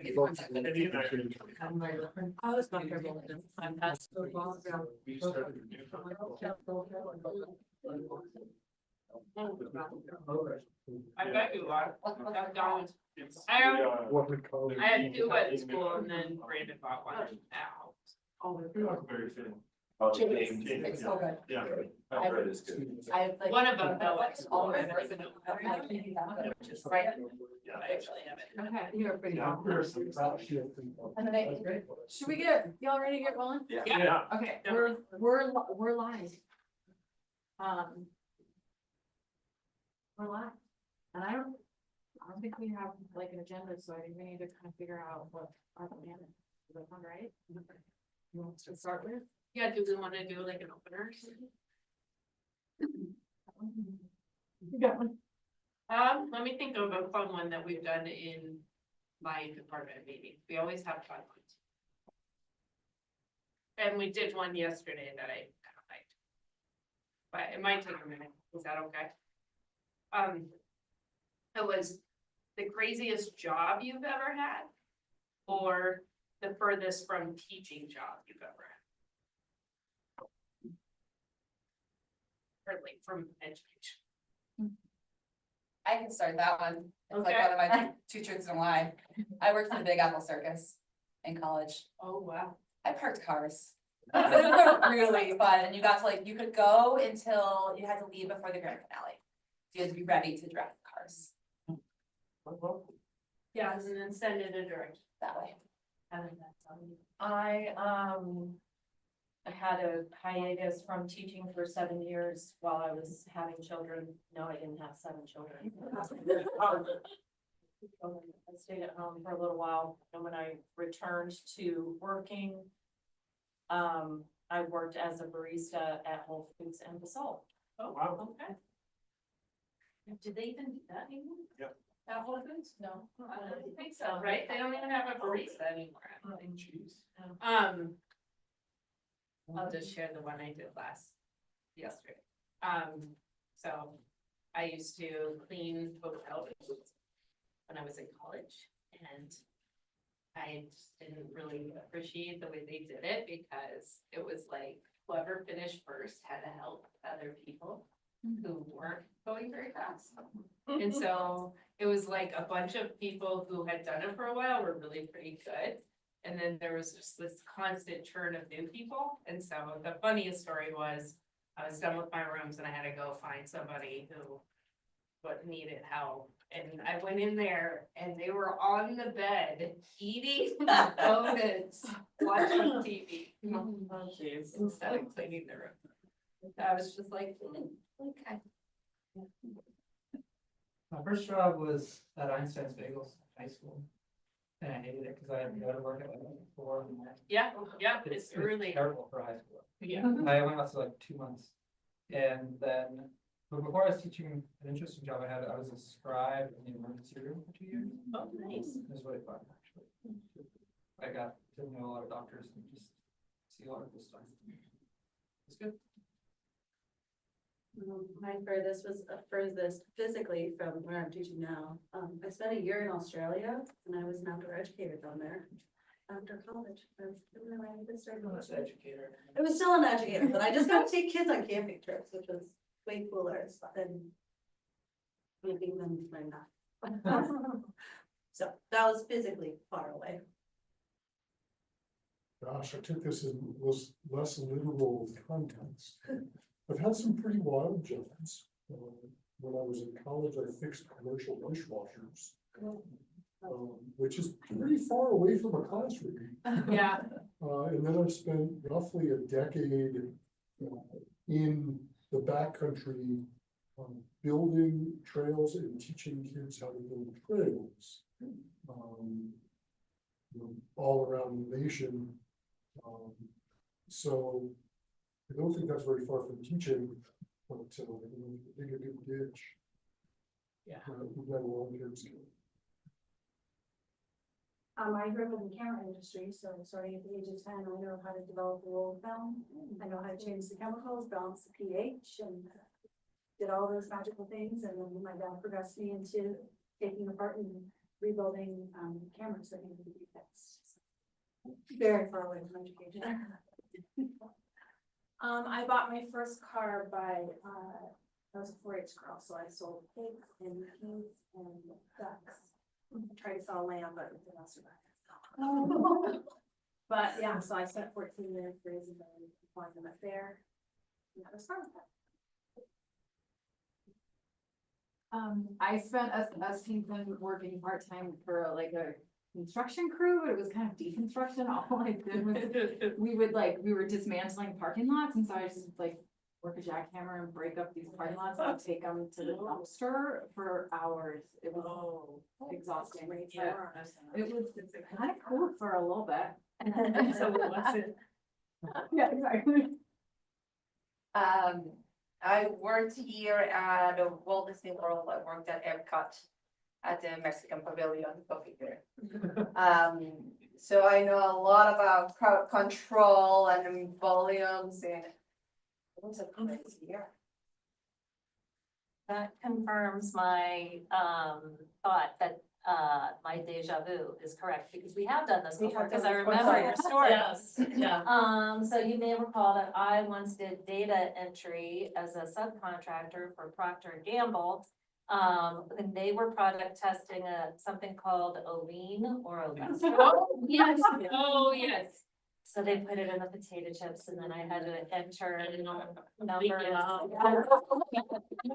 I was comfortable with this. I'm past. I bet you are. That Don's. I had two at school and then Brandon bought one now. Very fitting. It's so good. Yeah. I've read this good. I've like. One of them though, it's all Right. right. Just right. Yeah. I actually have it. Okay, you're pretty. Yeah. And then should we y'all ready to get rolling? Yeah. Okay, Yeah. we're live. We're live. And I don't think we have like an agenda, so I think we need to kind of figure out what our plan is. Is that sound right? You want to start with? Yeah, do we wanna do like an opener? You got one. Let me think of a fun one that we've done in my department meetings. We always have fun ones. And we did one yesterday that I kind of liked. But it might take a minute. Is that okay? It was the craziest job you've ever had, or the furthest from teaching job you've ever had. Or like from education. I can start that one. It's like Okay. one of my two truths and a lie. I worked for the Big Apple Circus in college. Oh, wow. I parked cars. It was really fun, and you got to you could go until you had to leave before the grand finale. You had to be ready to drive the cars Yeah, and then send it a direction. that way. I had a hiatus from teaching for 7 years while I was having children. No, I didn't have 7 children. I stayed at home for a little while, and when I returned to working, I worked as a barista at Whole Foods and Basalt. Oh, wow, okay. Did they even do that anymore? Yep. At Whole Foods? No. I don't think so, right? They don't even have a barista anymore. I'll just share the one I did yesterday. So I used to clean hotels when I was in college, and I just didn't really appreciate the way they did it, because it was like whoever finished first had to help other people who weren't going very fast. And so it was like a bunch of people who had done it for a while were really pretty good. And then there was just this constant churn of new people. And so the funniest story was I was done with my rooms and I had to go find somebody who needed help. And I went in there and they were on the bed eating donuts, watching TV. Instead of cleaning the room. I was just like, okay. My first job was at Einstein's Bagels High School. And I hated it because I had to go to work at like 4. Yeah, it's really, terrible for high school. yeah. I only lasted like 2 months. And then, but before I was teaching an interesting job I was a scribe in the emergency room for 2 years. Oh, nice. It was really fun, actually. I got to know a lot of doctors and just see a lot of cool stuff. It's good. My furthest was furthest physically from where I'm teaching now. I spent a year in Australia and I was an outdoor educator down there after college. I was doing my Educator. It was still an educator, but I just got to take kids on camping trips, which was way cooler than making them learn that. So that was physically far away. Gosh, I took this as was less literal context. I've had some pretty wild jobs. When I was in college, I fixed commercial dishwashers, which is pretty far away from a classroom. Yeah. And then I've spent roughly a decade in the backcountry, building trails and teaching kids how to build trails, all around the nation. So I don't think that's very far from teaching, but dig a good ditch. Yeah. We've got a long-term skill. I grew up in the camera industry, so starting at the age of 10, I know how to develop a roll film. I know how to change the chemicals, balance the pH, and did all those magical things. And then my dad progressed me into taking apart and rebuilding, cameras that needed to be fixed. Very far away from education. I bought my first car by, I was a 4-H girl, so I sold pigs and geese and ducks. I tried to sell lamb, but it didn't survive. But yeah, so I spent 14 years raising them, buying them at fair. And that was fun. I spent a season working part-time for like a construction crew, but it was kind of deconstruction. All I did was, we were dismantling parking lots, and so I just like work a jackhammer and break up these parking lots and take them to the dumpster for hours. It was exhausting. Yeah. It was kind of cool for a little bit. So what was it? Yeah, exactly. I worked here at Walt Disney World. I worked at Epcot at the Mexican Pavilion coffee there. So I know a lot about crowd control and volumes and it was a good year. That confirms my, thought that, my deja vu is correct, because we have done this We before, have because done I this remember before. your story. Yes, yeah. So you may recall that I once did data entry as a subcontractor for Procter and Gamble. And they were product testing something called Olean or Olestra. Yes, oh, yes. So they put it in the potato chips and then I had to enter numbers.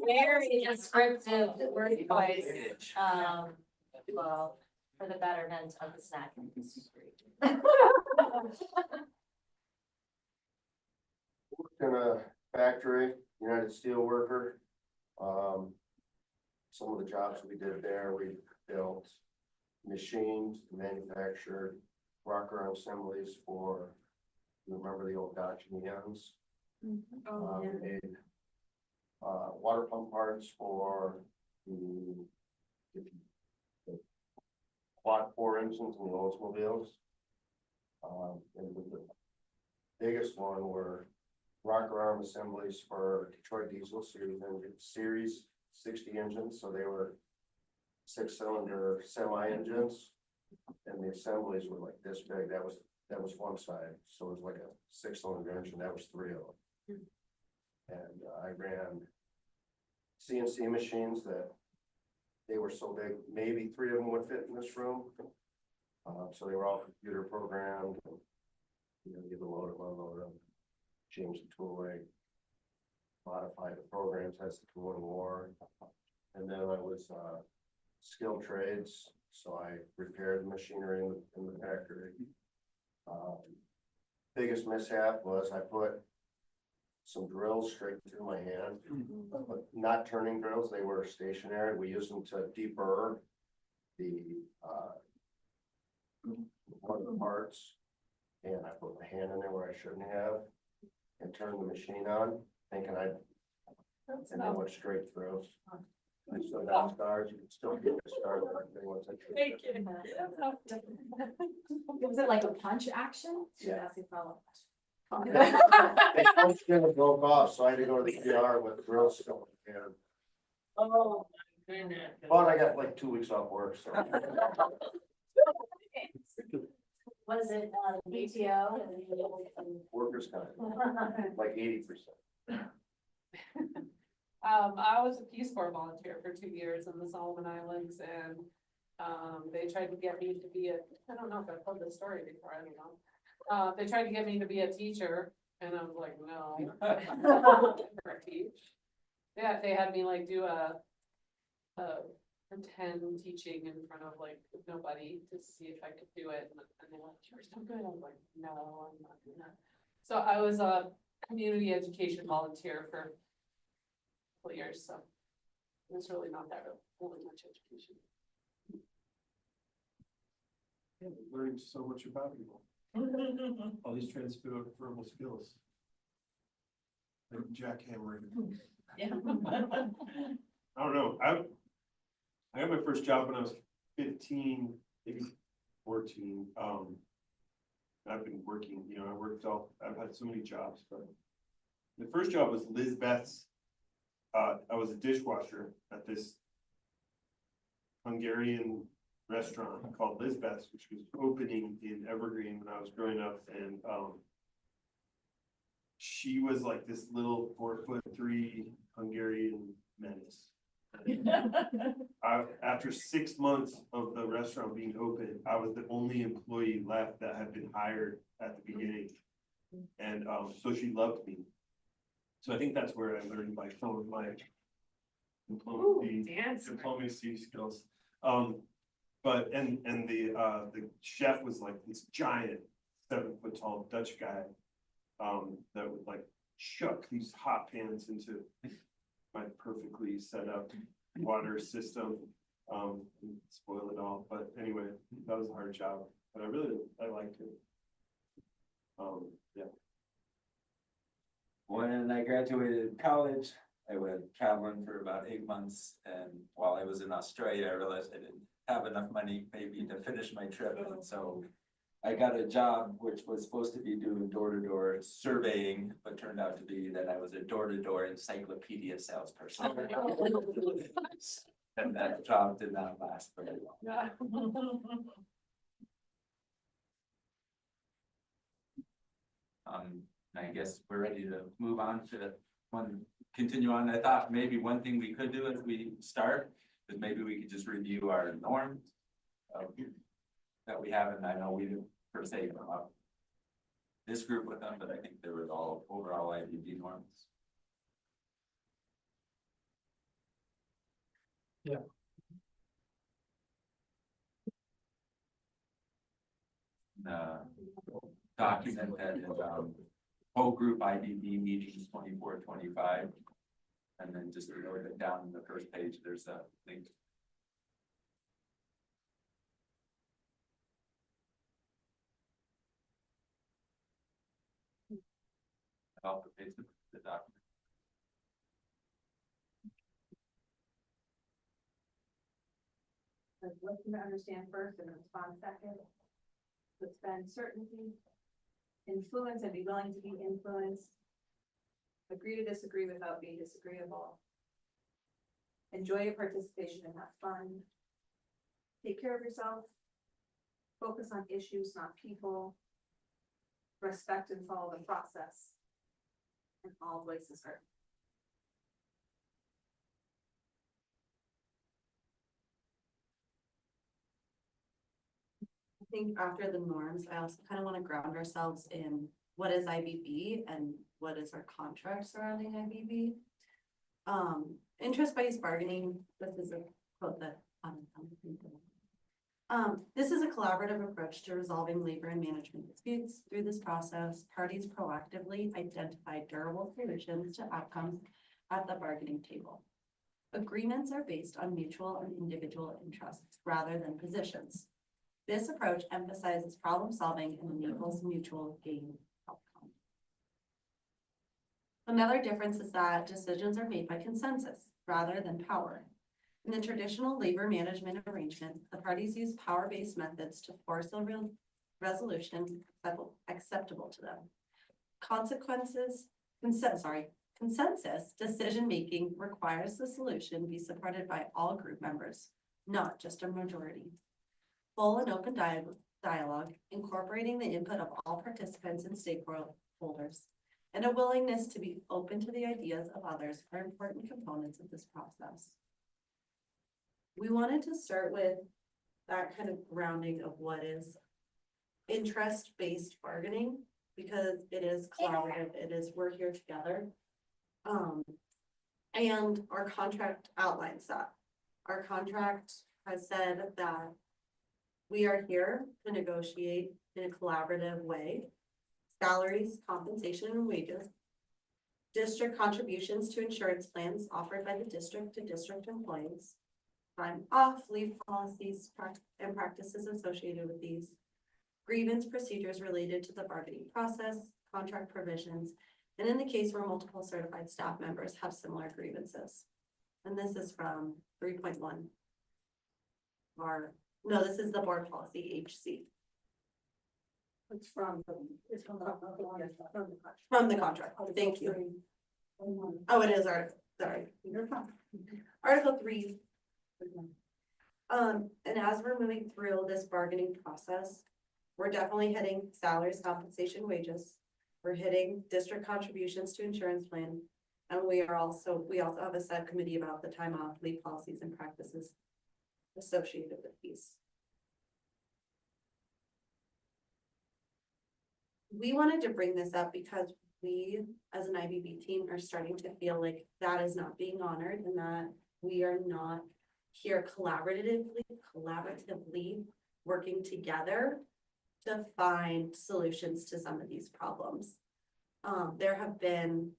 Very descriptive word choice, well, for the betterment of the snacking industry. Worked in a factory, United Steelworker. Some of the jobs we did there, we built, machined, manufactured rocker arm assemblies for, you remember the old Dodge Neons? We made water pump parts for the quad 4 engines and the Oldsmobiles. And the biggest one were rocker arm assemblies for Detroit Diesel Series 60 engines, so they were 6-cylinder semi-engines. And the assemblies were like this big, that was one side, so it was like a 6-cylinder engine, that was 3 of them. And I ran CNC machines that they were so big, maybe 3 of them would fit in this room. So they were all computer programmed, and, you know, you could load them, unload them, change the tooling, modify the programs as the tooling wore. And then I was skilled trades, so I repaired the machinery in the factory. Biggest mishap was I put some drills straight through my hand, but not turning drills, they were stationary. We used them to deburr the one of the parts, and I put my hand in there where I shouldn't have and turned the machine on, thinking and they went straight through. I still got scars, you can still get the scars. Once I Thank you. Was it like a punch action? Yeah. That's a follow. They punched in and broke off, so I had to go to the ER with the drill still in the hand. Oh, my goodness. But I got like 2 weeks off work, so. Was it, BTO? Workers' comp, like 80%. I was a Peace Corps volunteer for 2 years in the Solomon Islands and, they tried to get me to be I don't know if I've told this story before, I don't know. They tried to get me to be a teacher and I was like, no. Never teach. Yeah, they had me like do a pretend teaching in front of like nobody to see if I could do it. And they were like, you're so good. I was like, no, I'm not doing that. So I was a community education volunteer for a couple years, so it was really not that really much education. Learning so much about people, all these transferable skills. Like jackhammering. Yeah. I don't know, I got my first job when I was 15, maybe 14. I've been working, you know, I've had so many jobs, but the first job was Liz Beth's. I was a dishwasher at this Hungarian restaurant called Lizbeth's, which was opening in Evergreen when I was growing up, and, she was like this little 4'3" Hungarian menace. After 6 months of the restaurant being open, I was the only employee left that had been hired at the beginning. And, so she loved me. So I think that's where I learned like some of my diplomacy skills. But, and the chef was like this giant 7-foot tall Dutch guy. That would like chuck these hot pans into my perfectly set up water system. And spoil it all, but anyway, that was a hard job, but I liked it. Yeah. When I graduated college, I went traveling for about 8 months, and while I was in Australia, I realized I didn't have enough money maybe to finish my trip, and so I got a job which was supposed to be doing door-to-door surveying, but turned out to be that I was a door-to-door encyclopedia salesperson. And that job did not last very long. I guess we're ready to move on to continue on. I thought maybe one thing we could do as we start is maybe we could just review our norms that we have, and I know we didn't per se come up this group with them, but I think there was all overall IBB norms. Yeah. Document that is whole group IBB meetings 24-25, and then just note it down in the first page. There's a link. About the page of the document. Looking to understand first and respond second. Suspend certainty. Influence and be willing to be influenced. Agree to disagree without being disagreeable. Enjoy your participation and have fun. Take care of yourself. Focus on issues, not people. Respect and follow the process. And all voices heard. I think after the norms, I also kind of want to ground ourselves in what is IBB and what is our contract surrounding IBB. Interest-based bargaining, this is a quote that, this is a collaborative approach to resolving labor and management disputes. Through this process, parties proactively identify durable solutions to outcomes at the bargaining table. Agreements are based on mutual and individual interests rather than positions. This approach emphasizes problem solving and enables mutual gain outcome. Another difference is that decisions are made by consensus rather than power. In the traditional labor management arrangement, the parties use power-based methods to force a resolution acceptable to them. Consensus decision-making requires the solution be supported by all group members, not just a majority. Full and open dialogue, incorporating the input of all participants and stakeholders, and a willingness to be open to the ideas of others are important components of this process. We wanted to start with that kind of grounding of what is interest-based bargaining, because it is collaborative, it is we're here together. And our contract outlines that. Our contract has said that we are here to negotiate in a collaborative way. Salaries, compensation, and wages. District contributions to insurance plans offered by the district to district employees. Time off, leave policies, and practices associated with these. Grievance procedures related to the bargaining process, contract provisions, and in the case where multiple certified staff members have similar grievances. And this is from 3.1. No, this is the board policy HC. It's from the Contract, thank you. Oh, it is Article 3. And as we're moving through this bargaining process, we're definitely hitting salaries, compensation, wages. We're hitting district contributions to insurance plan. And we also have a subcommittee about the time off, leave policies and practices associated with these. We wanted to bring this up because we, as an IBB team, are starting to feel like that is not being honored and that we are not here collaboratively working together to find solutions to some of these problems. There have been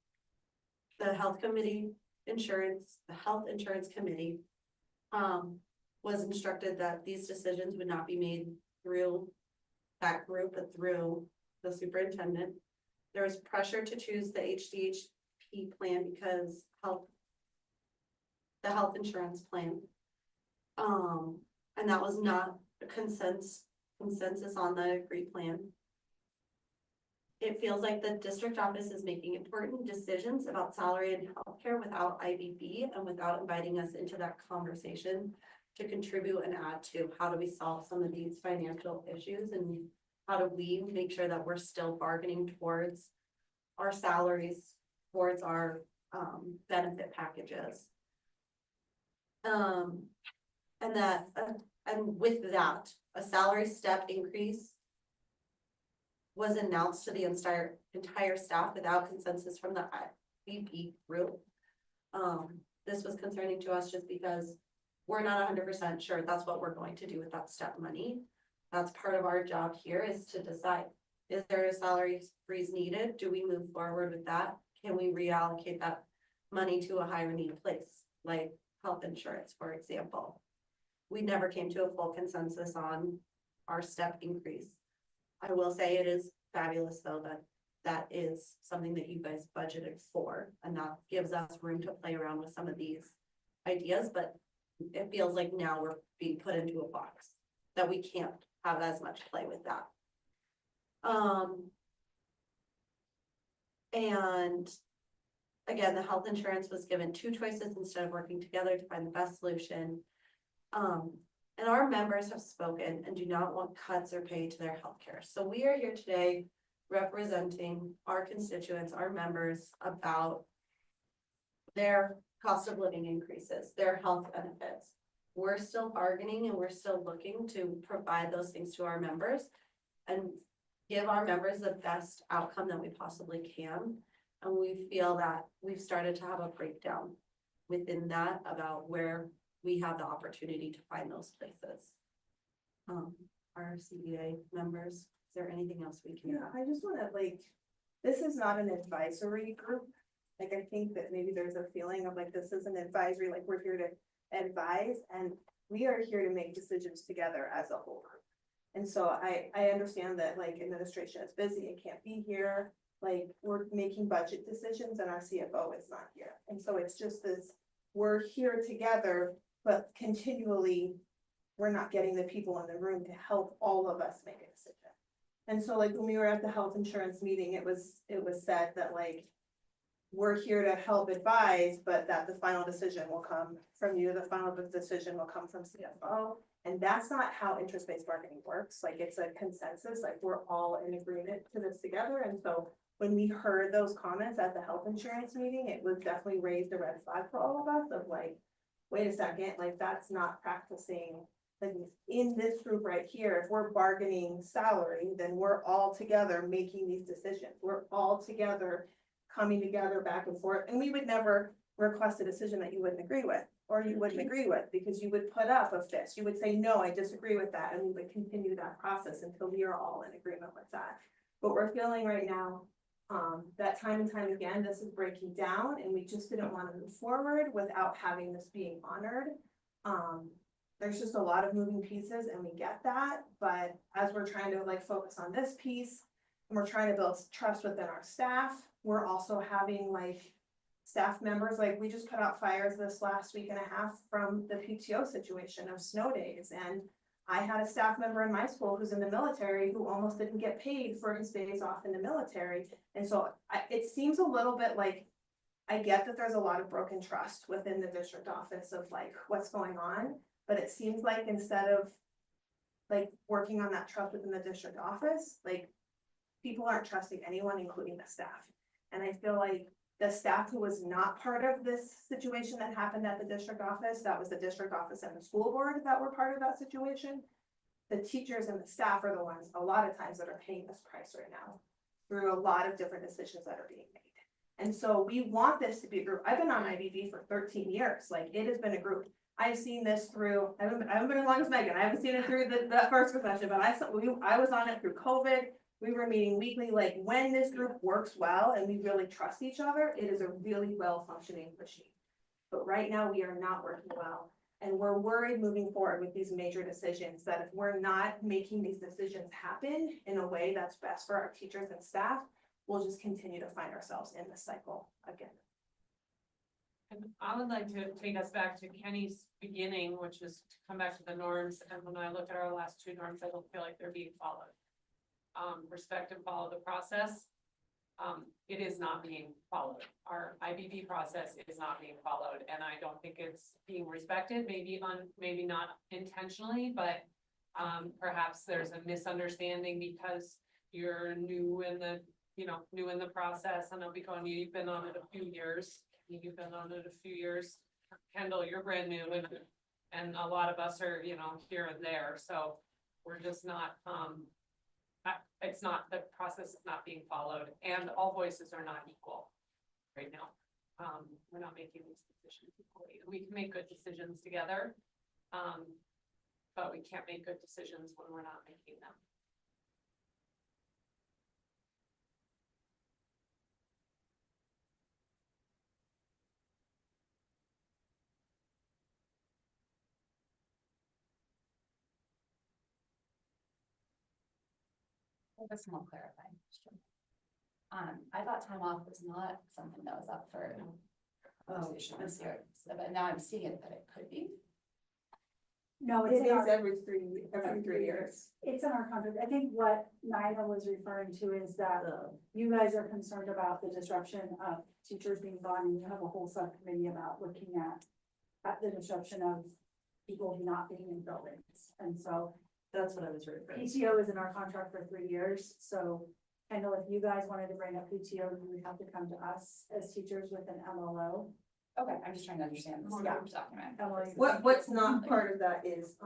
the health committee, the health insurance committee, was instructed that these decisions would not be made through that group, but through the superintendent. There was pressure to choose the HDHP plan because the health insurance plan. And that was not a consensus on the agreed plan. It feels like the district office is making important decisions about salary and healthcare without IBB and without inviting us into that conversation to contribute and add to how do we solve some of these financial issues and how do we make sure that we're still bargaining towards our salaries, towards our benefit packages. And with that, a salary step increase was announced to the entire staff without consensus from the IBB group. This was concerning to us just because we're not 100% sure that's what we're going to do with that step money. That's part of our job here is to decide, is there a salary freeze needed? Do we move forward with that? Can we reallocate that money to a higher need place, like health insurance, for example? We never came to a full consensus on our step increase. I will say it is fabulous though that is something that you guys budgeted for, and that gives us room to play around with some of these ideas, but it feels like now we're being put into a box that we can't have as much play with that. And again, the health insurance was given 2 choices instead of working together to find the best solution. And our members have spoken and do not want cuts or pay to their healthcare. So we are here today representing our constituents, our members, about their cost of living increases, their health benefits. We're still bargaining and we're still looking to provide those things to our members and give our members the best outcome that we possibly can. And we feel that we've started to have a breakdown within that about where we have the opportunity to find those places. Our CBA members, is there anything else we can? Yeah, I just wanna this is not an advisory group. Like, I think that maybe there's a feeling of like, this is an advisory, like we're here to advise and we are here to make decisions together as a whole group. And so I understand that like administration is busy and can't be here. Like we're making budget decisions and our CFO is not here. And so it's just this, we're here together, but continually, we're not getting the people in the room to help all of us make a decision. And so like when we were at the health insurance meeting, it was said that like, we're here to help advise, but that the final decision will come from you, the final decision will come from CFO. And that's not how interest-based bargaining works. Like it's a consensus, like we're all in agreement to this together. And so when we heard those comments at the health insurance meeting, it was definitely raised a red flag for all of us of like, wait a second, like that's not practicing. Like in this group right here, if we're bargaining salary, then we're all together making these decisions. We're all together coming together back and forth. And we would never request a decision that you wouldn't agree with, or you wouldn't agree with, because you would put up a fist. You would say, no, I disagree with that. And we would continue that process until we are all in agreement with that. But we're feeling right now, that time and time again, this is breaking down and we just didn't want to move forward without having this being honored. There's just a lot of moving pieces and we get that, but as we're trying to like focus on this piece and we're trying to build trust within our staff, we're also having like staff members, like we just put out fires this last week and a half from the PTO situation of snow days. And I had a staff member in my school who's in the military who almost didn't get paid for his days off in the military. And so it seems a little bit like, I get that there's a lot of broken trust within the district office of like what's going on, But it seems like instead of like working on that trust within the district office, like people aren't trusting anyone, including the staff. And I feel like the staff who was not part of this situation that happened at the district office, that was the district office and the school board that were part of that situation. The teachers and the staff are the ones, a lot of times, that are paying this price right now through a lot of different decisions that are being made. And so we want this to be a group. I've been on IBB for 13 years. Like, it has been a group. I've seen this through, I haven't been as long as Megan. I haven't seen it through the first recession, but I was on it through COVID. We were meeting weekly. Like, when this group works well and we really trust each other, it is a really well functioning machine. But right now we are not working well. And we're worried moving forward with these major decisions that if we're not making these decisions happen in a way that's best for our teachers and staff, we'll just continue to find ourselves in this cycle again. And I would like to take us back to Kenny's beginning, which is to come back to the norms, and when I look at our last two norms, I don't feel like they're being followed. Respect and follow the process. It is not being followed. Our IBB process is not being followed, and I don't think it's being respected, maybe not intentionally, but perhaps there's a misunderstanding because you're new in the process, and I'll be going, you've been on it a few years. You've been on it a few years. Kendall, you're brand new, and a lot of us are, here and there, so we're just not, it's not, the process is not being followed, and all voices are not equal right now. We're not making these decisions equally. We can make good decisions together, but we can't make good decisions when we're not making them. That's more clarifying question. I thought time off was not something that was up for conversation this year, so, but now I'm seeing it that it could be. No, It it's in is our, every 3 years. it's in our contract. I think what Nina was referring to is that you guys are concerned about the disruption of teachers being gone, and you have a whole subcommittee about looking at the disruption of people not being in buildings. And so That's what I was referring to. PTO is in our contract for 3 years, so Kendall, if you guys wanted to bring up PTO, you would have to come to us as teachers with an MLO. Okay, I'm just trying to understand this Yeah. document. What's not part of that is,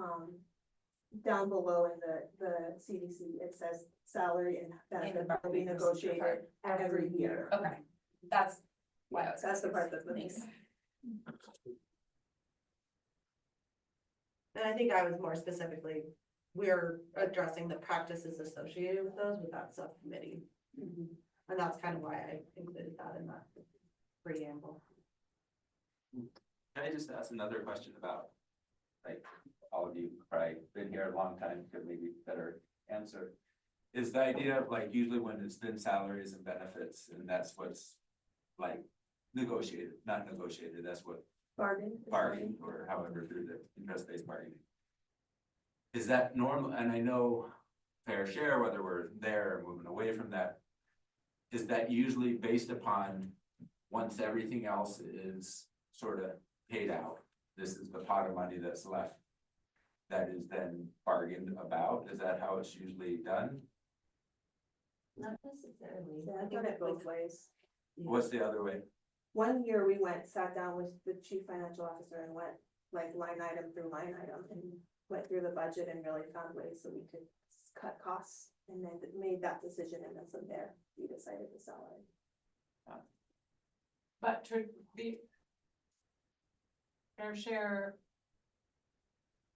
down below in the CDC, it says salary and benefits will be negotiated every year. Okay, that's why I was. That's the part that's Thanks. missing. And I think I was more specifically, we're addressing the practices associated with those with that subcommittee. And that's kind of why I included that in that preamble. Can I just ask another question about, like, all of you probably been here a long time, could maybe better answer. Is the idea of, like, usually when it's been salaries and benefits, and that's what's like negotiated, not negotiated, that's what bargained, or however through the interest-based bargaining. Is that normal? And I know fair share, whether we're there or moving away from that, is that usually based upon once everything else is sort of paid out, this is the pot of money that's left that is then bargained about? Is that how it's usually done? Not necessarily. I've done it both ways. What's the other way? One year we sat down with the chief financial officer and went like line item through line item and went through the budget and really found ways so we could cut costs, and then made that decision, and then from there, we decided the salary. But to be fair share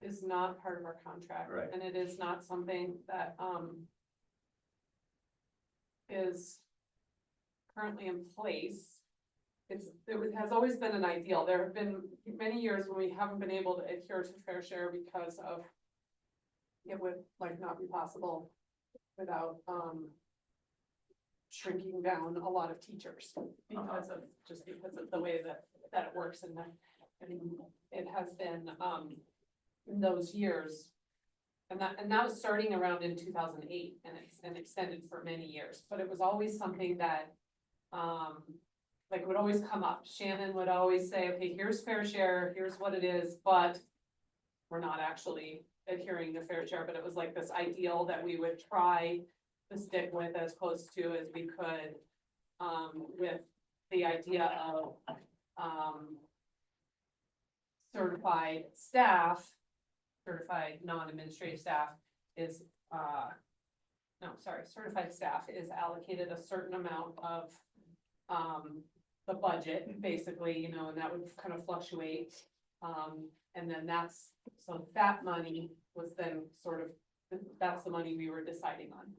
is not part of our contract. Right. And it is not something that, is currently in place. It has always been an ideal. There have been many years when we haven't been able to adhere to fair share because of it would like not be possible without, shrinking down a lot of teachers because of the way that it works, and it has been, in those years. And that was starting around in 2008, and it's been extended for many years, but it was always something that, like would always come up. Shannon would always say, okay, here's fair share, here's what it is, but we're not actually adhering to fair share, but it was like this ideal that we would try to stick with as close to as we could. With the idea of, certified staff, certified non-administrative staff is, certified staff is allocated a certain amount of, the budget, basically, you know, and that would kind of fluctuate. And then so that money was then sort of, that's the money we were deciding on.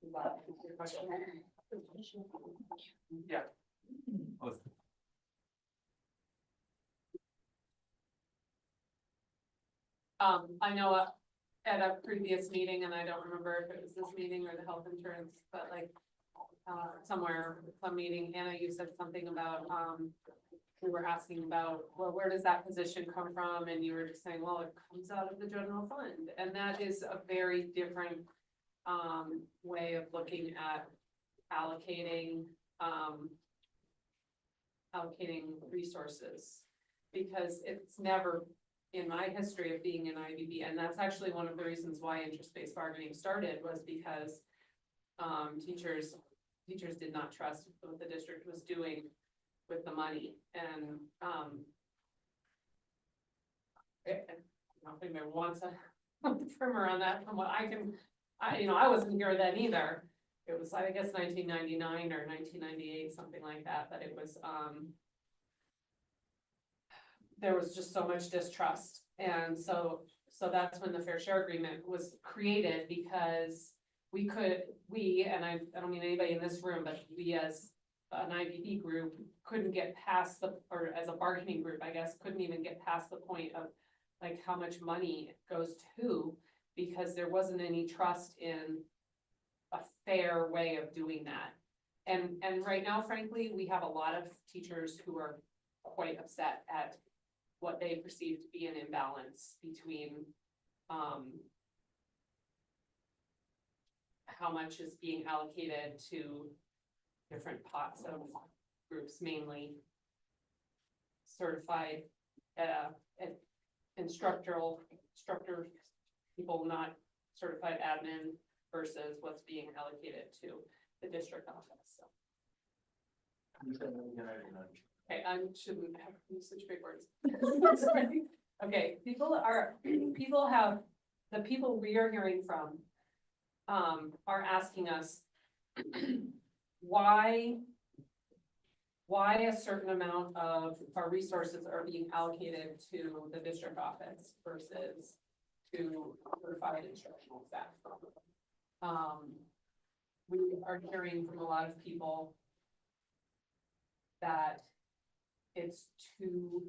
Is that your question? Yeah. I know at a previous meeting, and I don't remember if it was this meeting or the health insurance, but like, somewhere, some meeting, Anna, you said something about, we were asking about, well, where does that position come from? And you were just saying, well, it comes out of the general fund. And that is a very different, way of looking at allocating, allocating resources. Because it's never, in my history of being in IBB, and that's actually one of the reasons why interest-based bargaining started, was because teachers did not trust what the district was doing with the money, and I don't think there wants a primer on that from what I wasn't here then either. It was, I guess, 1999 or 1998, something like that, but it was, there was just so much distrust. And so that's when the fair share agreement was created, because and I don't mean anybody in this room, but we as an IBB group couldn't get past or as a bargaining group, I guess, couldn't even get past the point of like how much money goes to who, because there wasn't any trust in a fair way of doing that. And right now, frankly, we have a lot of teachers who are quite upset at what they perceive to be an imbalance between, how much is being allocated to different pots of groups, mainly certified, instructor people, not certified admin, versus what's being allocated to the district office, so. Okay, I shouldn't have used such big words. Sorry. Okay, the people we are hearing from, are asking us why a certain amount of our resources are being allocated to the district office versus to certified instructional staff. We are hearing from a lot of people that it's too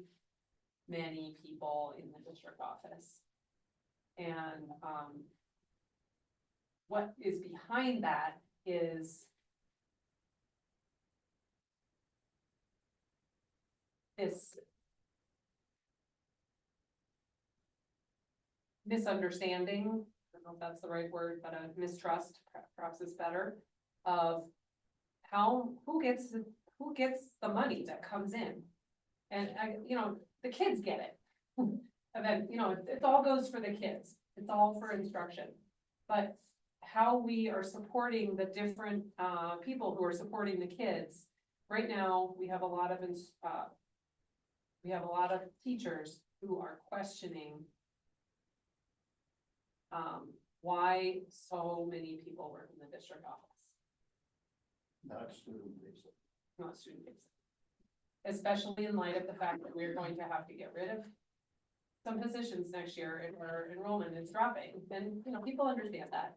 many people in the district office. And, what is behind that is this misunderstanding, I don't know if that's the right word, but a mistrust, perhaps is better, of who gets the money that comes in. And the kids get it. And then, it all goes for the kids. It's all for instruction. But how we are supporting the different people who are supporting the kids. Right now, we have a lot of teachers who are questioning why so many people work in the district office. Not student-based. Not student-based. Especially in light of the fact that we're going to have to get rid of some positions next year and our enrollment is dropping. Then, people understand that.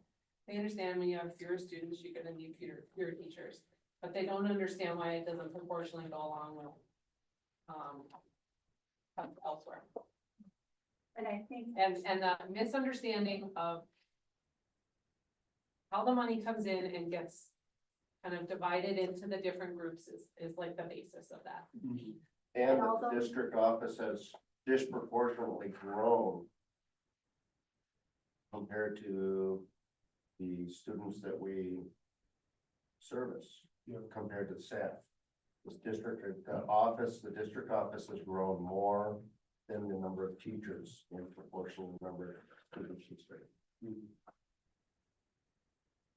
They understand when you have fewer students, you're gonna need fewer teachers, but they don't understand why it doesn't proportionally go along with elsewhere. And I think. And the misunderstanding of how the money comes in and gets kind of divided into the different groups is like the basis of that. And the district office has disproportionately grown compared to the students that we service, compared to the staff. The district office has grown more than the number of teachers in proportion to the number of students.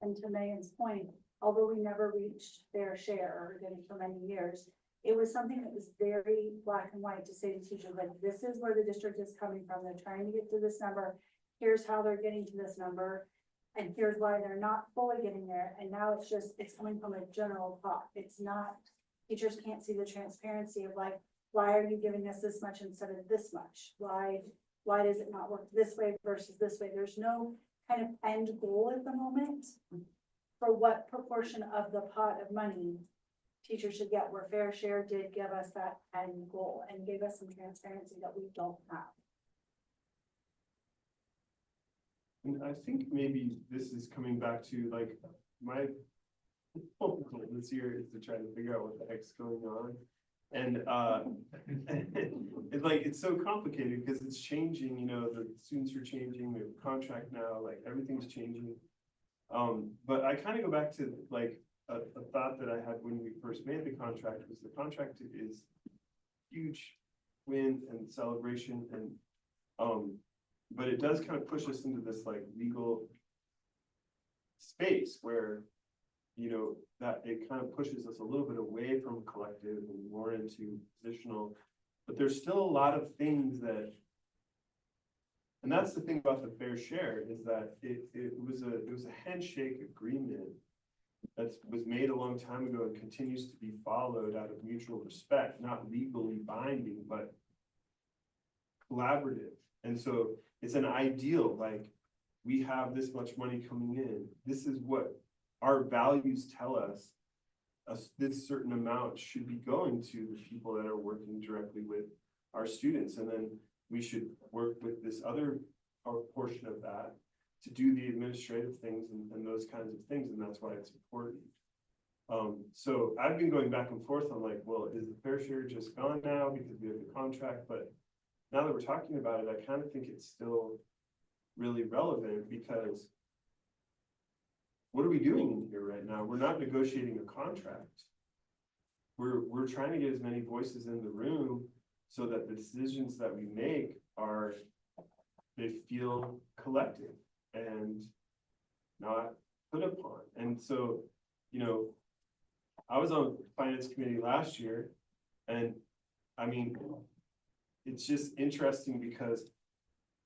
And to Megan's point, although we never reached fair share or didn't for many years, it was something that was very black and white to say to teachers, like, this is where the district is coming from. They're trying to get to this number. Here's how they're getting to this number. And here's why they're not fully getting there. And now it's just, it's coming from a general pot. It's not, teachers can't see the transparency of like, why are you giving us this much instead of this much? Why does it not work this way versus this way? There's no kind of end goal at the moment for what proportion of the pot of money teachers should get, where fair share did give us that end goal and gave us some transparency that we don't have. And I think maybe this is coming back to like my goal this year is to try to figure out what the heck's going on. And it's like, it's so complicated because it's changing, you know, the students are changing, we have a contract now, like everything's changing. But I kind of go back to like a thought that I had when we first made the contract was the contract is huge win and celebration and but it does kind of push us into this like legal space where, you know, that it kind of pushes us a little bit away from collective and more into positional, but there's still a lot of things that, and that's the thing about the fair share is that it was a handshake agreement that was made a long time ago and continues to be followed out of mutual respect, not legally binding, but collaborative. And so it's an ideal, like we have this much money coming in. This is what our values tell us. This certain amount should be going to the people that are working directly with our students. And then we should work with this other portion of that to do the administrative things and those kinds of things. And that's why it's important. So I've been going back and forth on like, well, is the fair share just gone now because we have the contract? But now that we're talking about it, I kind of think it's still really relevant because what are we doing in here right now? We're not negotiating a contract. We're trying to get as many voices in the room so that the decisions that we make are, they feel collective and not put upon. And so, you know, I was on the finance committee last year and I mean, it's just interesting because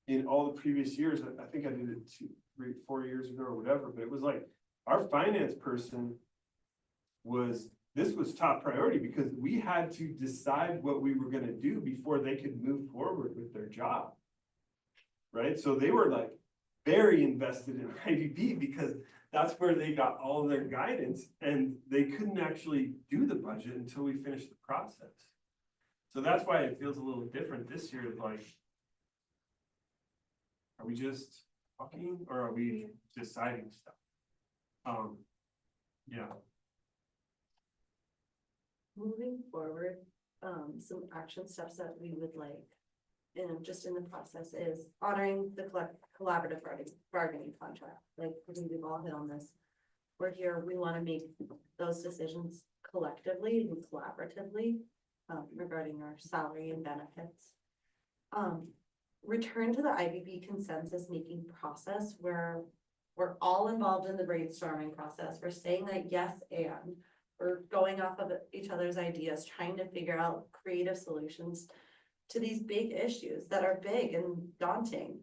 in all the previous years, I think I did it 2, 3, 4 years ago or whatever, but it was like our finance person this was top priority because we had to decide what we were going to do before they could move forward with their job. Right. So they were like very invested in IBB because that's where they got all of their guidance and they couldn't actually do the budget until we finished the process. So that's why it feels a little different this year. Like, are we just talking or are we deciding stuff? Yeah. Moving forward, some action steps that we would like, and just in the process is honoring the collaborative bargaining contract. Like, I think we've all hit on this. We're here, we want to make those decisions collectively and collaboratively regarding our salary and benefits. Return to the IBB consensus making process where we're all involved in the brainstorming process. We're saying that yes, and we're going off of each other's ideas, trying to figure out creative solutions to these big issues that are big and daunting.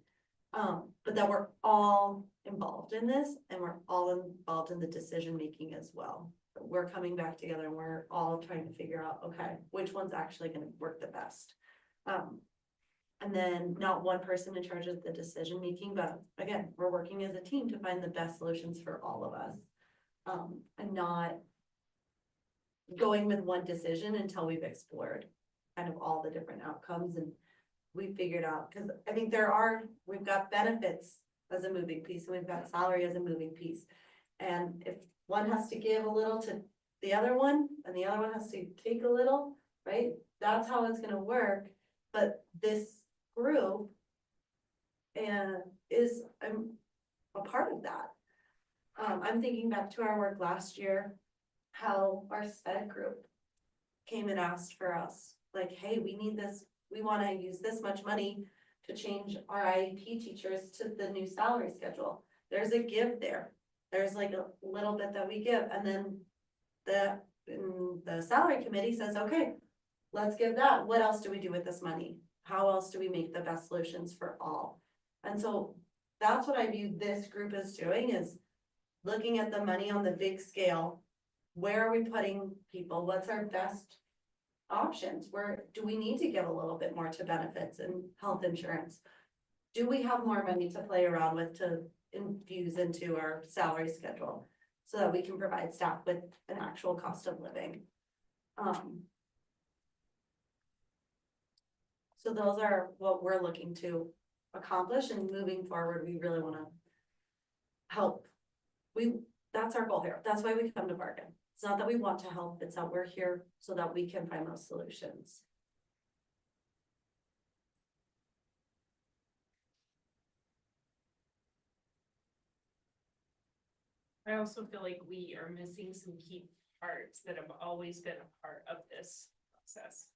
But that we're all involved in this and we're all involved in the decision making as well. We're coming back together and we're all trying to figure out, okay, which one's actually going to work the best. And then not one person in charge of the decision making, but again, we're working as a team to find the best solutions for all of us. And not going with one decision until we've explored kind of all the different outcomes and we figured out, because I think we've got benefits as a moving piece and we've got salary as a moving piece. And if one has to give a little to the other one and the other one has to take a little, right? That's how it's gonna work. But this group is a part of that. I'm thinking back to our work last year, how our SPED group came and asked for us, like, hey, we need this we wanna use this much money to change our IEP teachers to the new salary schedule. There's a give there. There's like a little bit that we give, and then the salary committee says, okay, let's give that. What else do we do with this money? How else do we make the best solutions for all? And so that's what I view this group as doing, is looking at the money on the big scale. Where are we putting people? What's our best options? Where do we need to give a little bit more to benefits and health insurance? Do we have more money to play around with to infuse into our salary schedule so that we can provide staff with an actual cost of living? So those are what we're looking to accomplish, and moving forward, we really want to help. That's our goal here. That's why we come to bargain. It's not that we want to help, it's that we're here so that we can find those solutions. I also feel like we are missing some key parts that have always been a part of this process.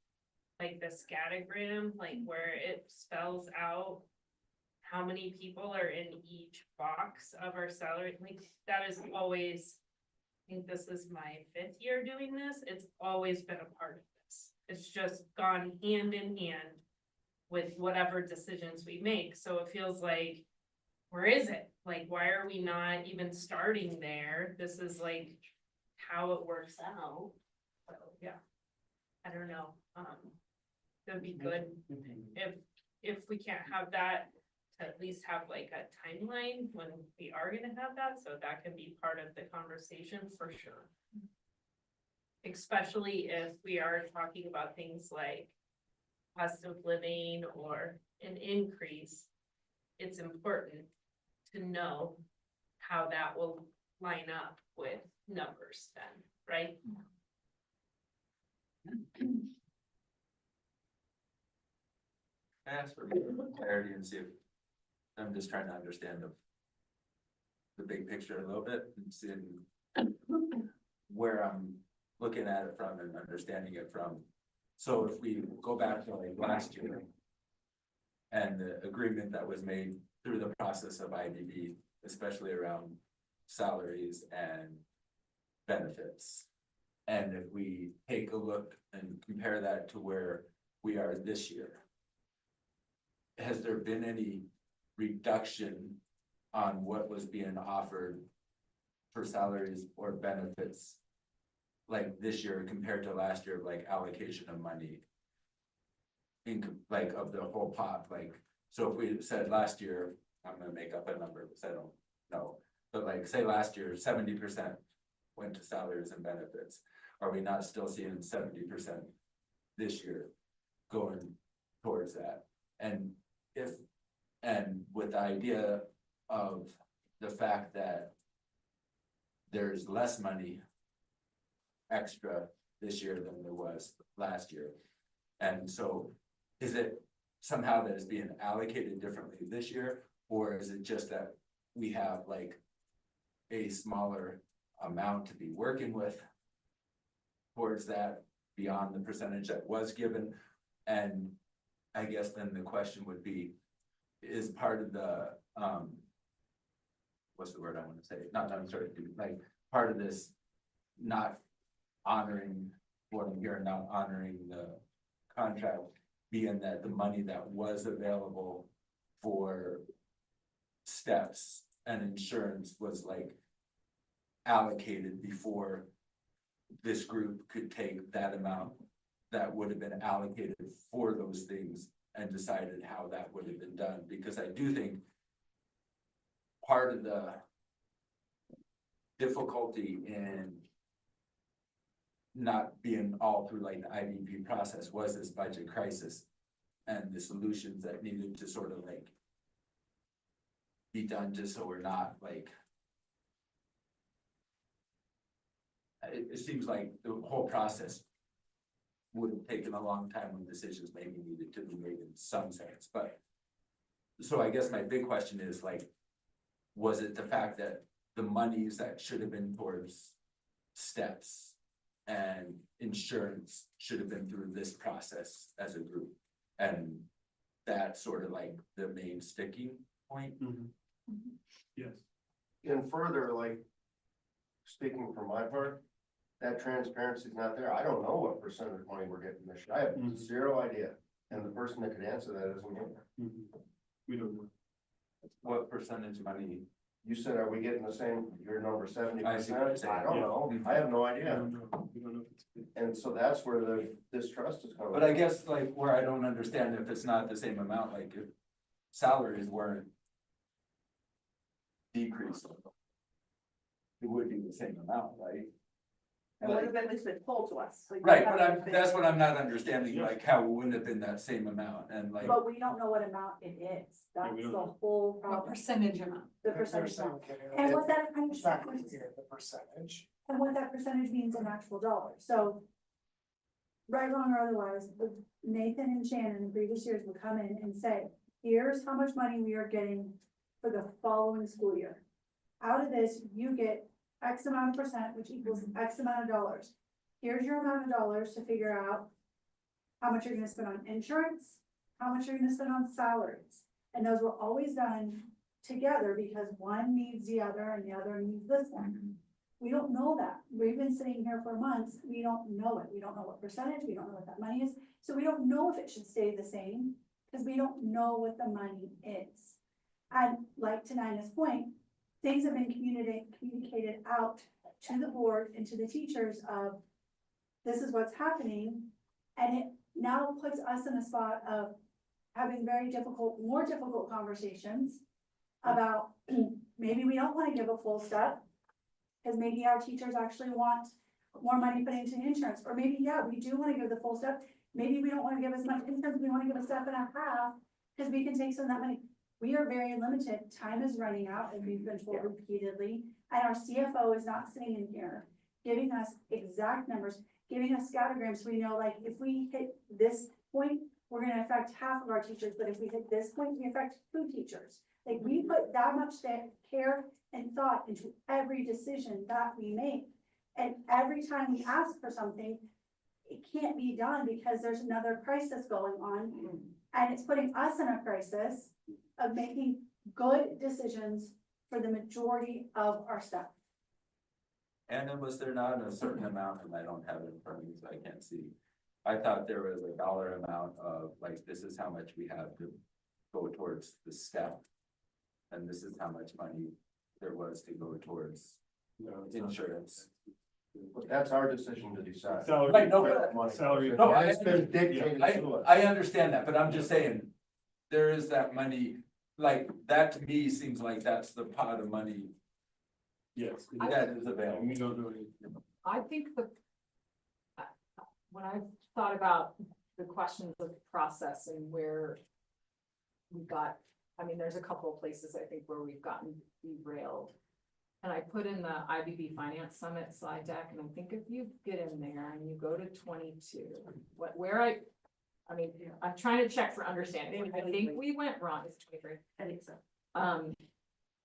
Like the scattergram, like where it spells out how many people are in each box of our salary, like that is always, I think this is my 5th year doing this, it's always been a part of this. It's just gone hand in hand with whatever decisions we make, so it feels like, where is it? Like, why are we not even starting there? This is like how it works out. So, yeah, I don't know, it'd be good if we can't have that, to at least have like a timeline when we are gonna have that, so that can be part of the conversation for sure. Especially if we are talking about things like cost of living or an increase, it's important to know how that will line up with numbers then, right? I ask for clarity and see if, I'm just trying to understand the big picture a little bit and seeing where I'm looking at it from and understanding it from. So if we go back to like last year and the agreement that was made through the process of IBB, especially around salaries and benefits. And if we take a look and compare that to where we are this year, has there been any reduction on what was being offered for salaries or benefits like this year compared to last year, like allocation of money in like of the whole pot? Like, so if we said last year, I'm gonna make up a number because I don't know, but like say last year 70% went to salaries and benefits, are we not still seeing 70% this year going towards that? And if, and with the idea of the fact that there's less money extra this year than there was last year, and so is it somehow that is being allocated differently this year, or is it just that we have like a smaller amount to be working with towards that beyond the percentage that was given? And I guess then the question would be, is part of the what's the word I want to say, not sort of like part of this not honoring what I'm hearing, not honoring the contract, being that the money that was available for steps and insurance was like allocated before this group could take that amount that would have been allocated for those things and decided how that would have been done? Because I do think part of the difficulty in not being all through like the IBB process was this budget crisis and the solutions that needed to sort of like be done, just so we're not like, it seems like the whole process would have taken a long time when decisions maybe needed to be made in some sense. But so I guess my big question is like, was it the fact that the monies that should have been towards steps and insurance should have been through this process as a group, And that's sort of like the main sticking point. Yes. And further, like, speaking for my part, that transparency is not there. I don't know what percentage of money we're getting this year. I have Mhm. zero idea. And the person that could answer that isn't here. We don't know. What percentage money? You said, are we getting the same, your number 70%? I see what you're saying. I don't know. I have no idea. We don't know if it's good. And so that's where the distrust is coming. But I guess like where I don't understand if it's not the same amount, like if salaries weren't decreased, it would be the same amount, right? And would have at least been told to us. like, Right, that but would have been- that's what I'm not understanding, like how it wouldn't have been that same amount and like. But we don't know what amount it is, that's we don't the know. whole What problem, percentage amount? the percentage. amount. And And what that it's not clear percentage, the percentage. and what that percentage means in actual dollars, so. Right, wrong, or otherwise, Nathan and Shannon in previous years would come in and say, here's how much money we are getting for the following school year. Out of this, you get X amount of percent, which equals X amount of dollars. Here's your amount of dollars to figure out how much you're gonna spend on insurance, how much you're gonna spend on salaries. And those were always done together because one needs the other and the other needs this one. We don't know that. We've been sitting here for months. We don't know it. We don't know what percentage, we don't know what that money is. So we don't know if it should stay the same because we don't know what the money is. And like to Nina's point, things have been communicated out to the board and to the teachers of this is what's happening. And it now puts us in a spot of having more difficult conversations about maybe we don't want to give a full step. Because maybe our teachers actually want more money put into insurance, or maybe, yeah, we do want to give the full step. Maybe we don't want to give as much insurance, we want to give a step and a half, because we can take some of that money. We are very limited, time is running out, as we've been told repeatedly, and our CFO is not sitting in here giving us exact numbers, giving us scattergrams, so we know, like, if we hit this point, we're gonna affect half of our teachers, but if we hit this point, we affect 2 teachers. Like, we put that much care and thought into every decision that we make. And every time we ask for something, it can't be done because there's another crisis going on. And it's putting us in a crisis of making good decisions for the majority of our staff. And then was there not a certain amount, and I don't have it in front of me, so I can't see. I thought there was a dollar amount of, like, this is how much we have to go towards the step. And this is how much money there was to go towards No, it's not. insurance. But that's our decision to decide. Salary. Right, no, That money. Salary. No, I- It's been dictated to us. I understand that, but I'm just saying, there is that money, like, that to me seems like that's the pot of money Yes. that is available. We don't know anything. I think when I've thought about the questions of process and where we got, I mean, there's a couple of places I think where we've gotten derailed. And I put in the IBB Finance Summit slide deck, and I think if you get in there and you go to 22, I mean, I'm trying to check for understanding. I think we went wrong. It's 23. I think so.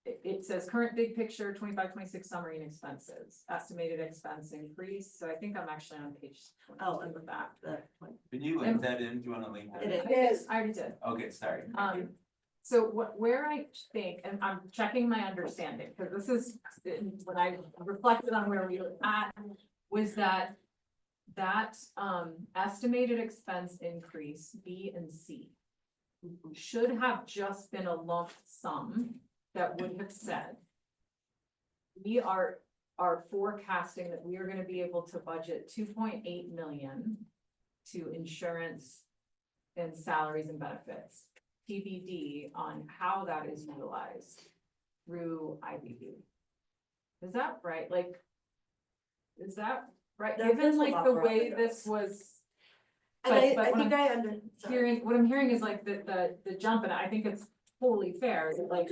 It says current big picture, 25-26 summary and expenses, estimated expense increase. So I think I'm actually on page 22 of that. Can you link that in? Do you wanna link that? in? It It is, I already did. Okay, sorry. So where I think, and I'm checking my understanding, because this is, when I reflected on where we were at, was that estimated expense increase, B and C, should have just been a lump sum that would have said, we are forecasting that we are gonna be able to budget 2.8 million to insurance and salaries and benefits. TBD on how that is utilized through IBB. Is that right? Like, is that right? That's Given a like lot the more way than this was And But I what think what I'm hearing is like the jump, and I think it's totally fair, is like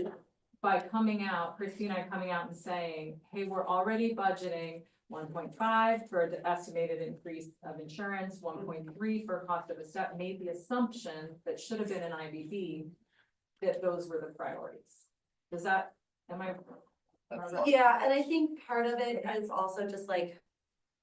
by coming out, Christina and I coming out and saying, hey, we're already budgeting 1.5 for the estimated increase of insurance, 1.3 for cost of a step, made the assumption that should have been an IBB, that those were the priorities. Does that, am I? Yeah, and I think part of it is also just like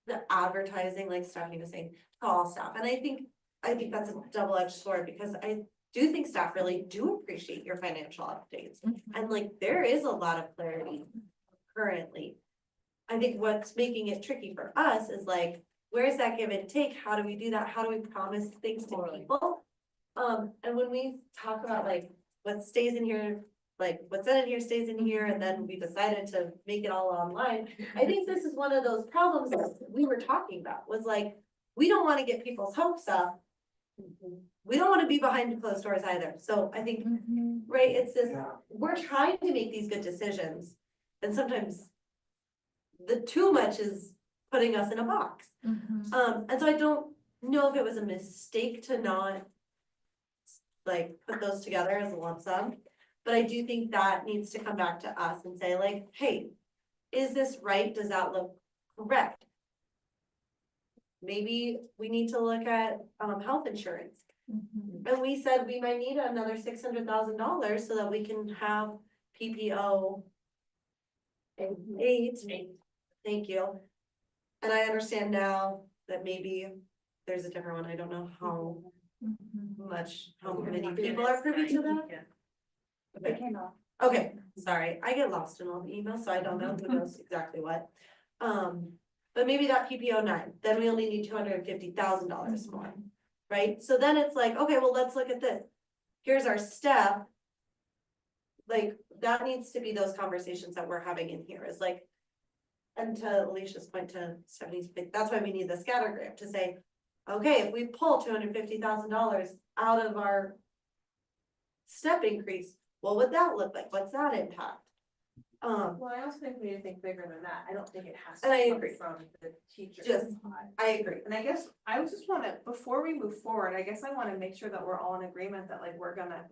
the advertising, like Stephanie was saying, to all staff. And I think I think that's a double-edged sword, because I do think staff really do appreciate your financial updates. And like, there is a lot of clarity currently. I think what's making it tricky for us is like, where's that give and take? How do we do that? How do we promise things to people? And when we talk about like, what stays in here, like what's in here stays in here, and then we decided to make it all online. I think this is one of those problems that we were talking about, was like, we don't wanna get people's hopes up. We don't wanna be behind closed doors either. So I think, right, it's this, we're trying to make these good decisions. And sometimes the too much is putting us in a box. And so I don't know if it was a mistake to not like put those together as a lump sum. But I do think that needs to come back to us and say like, hey, is this right? Does that look correct? Maybe we need to look at health insurance. And we said we might need another $600,000 so that we can have PPO 8. Thank you. And I understand now that maybe there's a different one. I don't know how much, how many people are privy to that. It came out. Okay, sorry, I get lost in all the emails, so I don't know who knows exactly what. But maybe that PPO 9, then we only need $250,000 more, right? So then it's like, okay, well, let's look at this. Here's our step. Like, that needs to be those conversations that we're having in here, is like, and to Alicia's point, to Stephanie's point, that's why we need the scatter grant to say, okay, if we pull $250,000 out of our step increase, what would that look like? What's that impact? Well, I also think we need to think bigger than that. I don't think it has And I to come agree. from the teachers. Just, I agree. And I guess I would just wanna, before we move forward, I guess I wanna make sure that we're all in agreement that like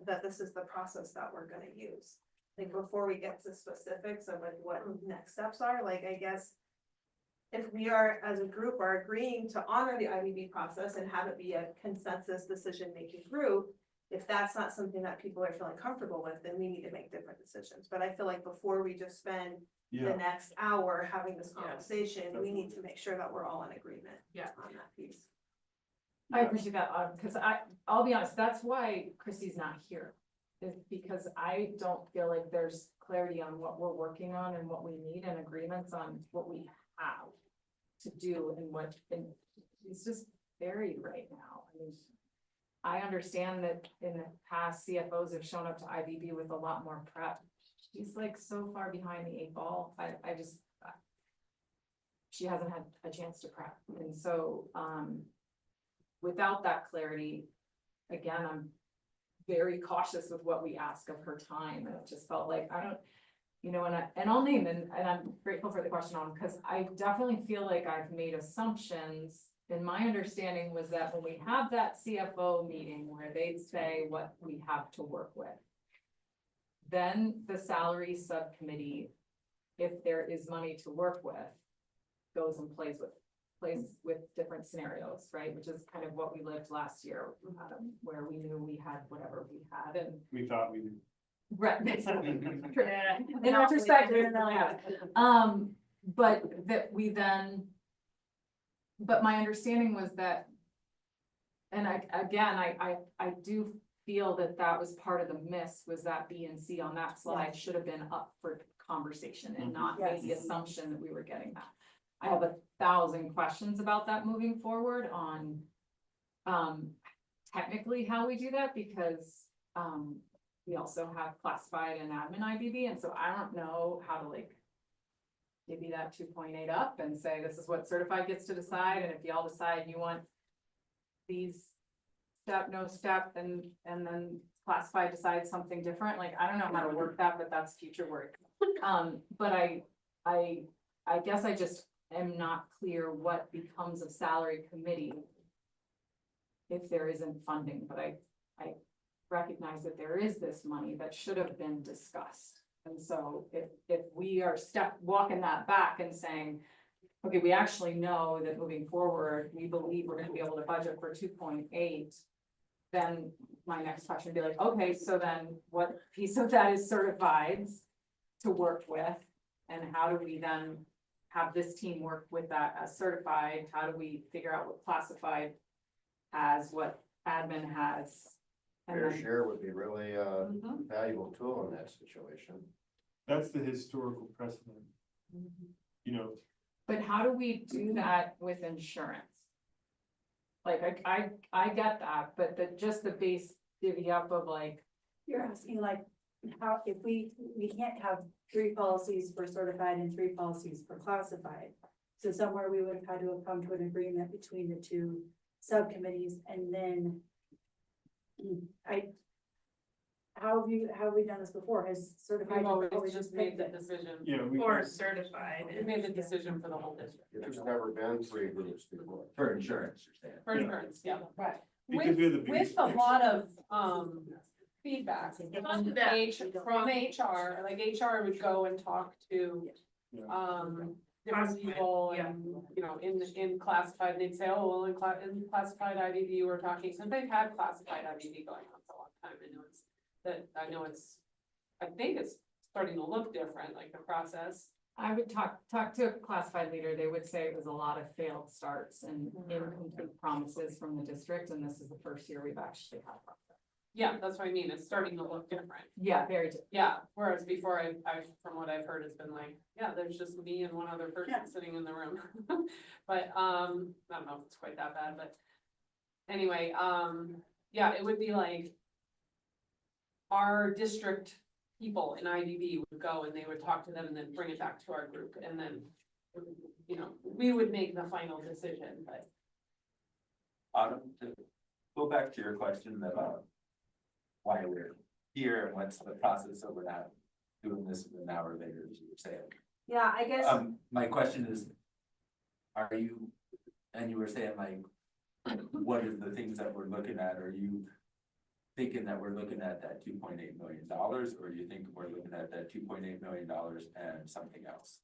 that this is the process that we're gonna use. Like before we get to specifics of like what next steps are, like I guess. If we are, as a group, are agreeing to honor the IBB process and have it be a consensus decision-making group. If that's not something that people are feeling comfortable with, then we need to make different decisions. But I feel like before we just spend the next hour having this conversation, we need to make sure that we're all in agreement. On that piece. I appreciate that, because I'll be honest, that's why Christy's not here. Is because I don't feel like there's clarity on what we're working on and what we need, and agreements on what we have to do and what, and it's just buried right now. I mean, I understand that in the past, CFOs have shown up to IBB with a lot more prep. She's like so far behind the 8 ball. I just, she hasn't had a chance to prep. And so, without that clarity, again, I'm very cautious with what we ask of her time. And it just felt like, I don't, you know, and I'll name, and I'm grateful for the question on, because I definitely feel like I've made assumptions. And my understanding was that when we have that CFO meeting where they'd say what we have to work with, then the salary subcommittee, if there is money to work with, goes and plays with different scenarios, right? Which is kind of what we lived last year, where we knew we had whatever we had, and We thought we did. right. In retrospect, we didn't really have it. But that we then, but my understanding was that, and I do feel that that was part of the miss, was that B and C on that slide should have been up for conversation and not made the assumption that we were getting that. I have 1,000 questions about that moving forward on technically how we do that, because we also have classified and admin IBB, and so I don't know how to like give you that 2.8 up and say, this is what certified gets to decide, and if y'all decide you want these step, no step, and then classified decides something different, like, I don't know how to work that, but that's future work. But I guess I just am not clear what becomes of salary committee if there isn't funding, but I recognize that there is this money that should have been discussed. And so if we are walking that back and saying, okay, we actually know that moving forward, we believe we're gonna be able to budget for 2.8, then my next question would be like, okay, so then what piece of that is certified to work with? And how do we then have this team work with that as certified? How do we figure out what classified has, what admin has. And Fair then, share would be really Mhm. valuable tool in that situation. That's the historical precedent, you know, but how do we do that with insurance? Like, I get that, but just the base divvy up of like, You're asking like, how, if we can't have 3 policies for certified and 3 policies for classified. So somewhere we would have had to have come to an agreement between the 2 subcommittees and then. How have we done this before? Has certified? We've always just made the decision, yeah, we. Or certified. we made the decision for the whole district, There's never been 3 groups before. For insurance, you're saying. for insurance, yeah. Right. Because we have the With biggest a mix. lot of, feedback from Feedback. from HR, like HR would go and talk to, Yeah. different Classified, people yeah. and, you know, in classified, and they'd say, oh, well, in classified IBB, we're talking, so they've had classified IBB going on for a long time, I think it's starting to look different, like the process. I would talk to a classified leader, they would say it was a lot of failed starts and incomplete promises from the district, and this is the first year we've actually had. that. Yeah, that's what I mean, it's starting to look different. Yeah, very different. Yeah, whereas before from what I've heard, it's been like, yeah, there's just me and one other person Yeah. sitting in the room. But, I don't know if it's quite that bad, but anyway, yeah, it would be like our district people in IBB would go and they would talk to them and then bring it back to our group, and then, you know, we would make the final decision, but. Autumn, to go back to your question about why we're here and what's the process of we're not doing this an hour later, as you were saying. Yeah, I guess. My question is, are you, and you were saying like, what are the things that we're looking at? Are you thinking that we're looking at that $2.8 million, or do you think we're looking at that $2.8 million and something else?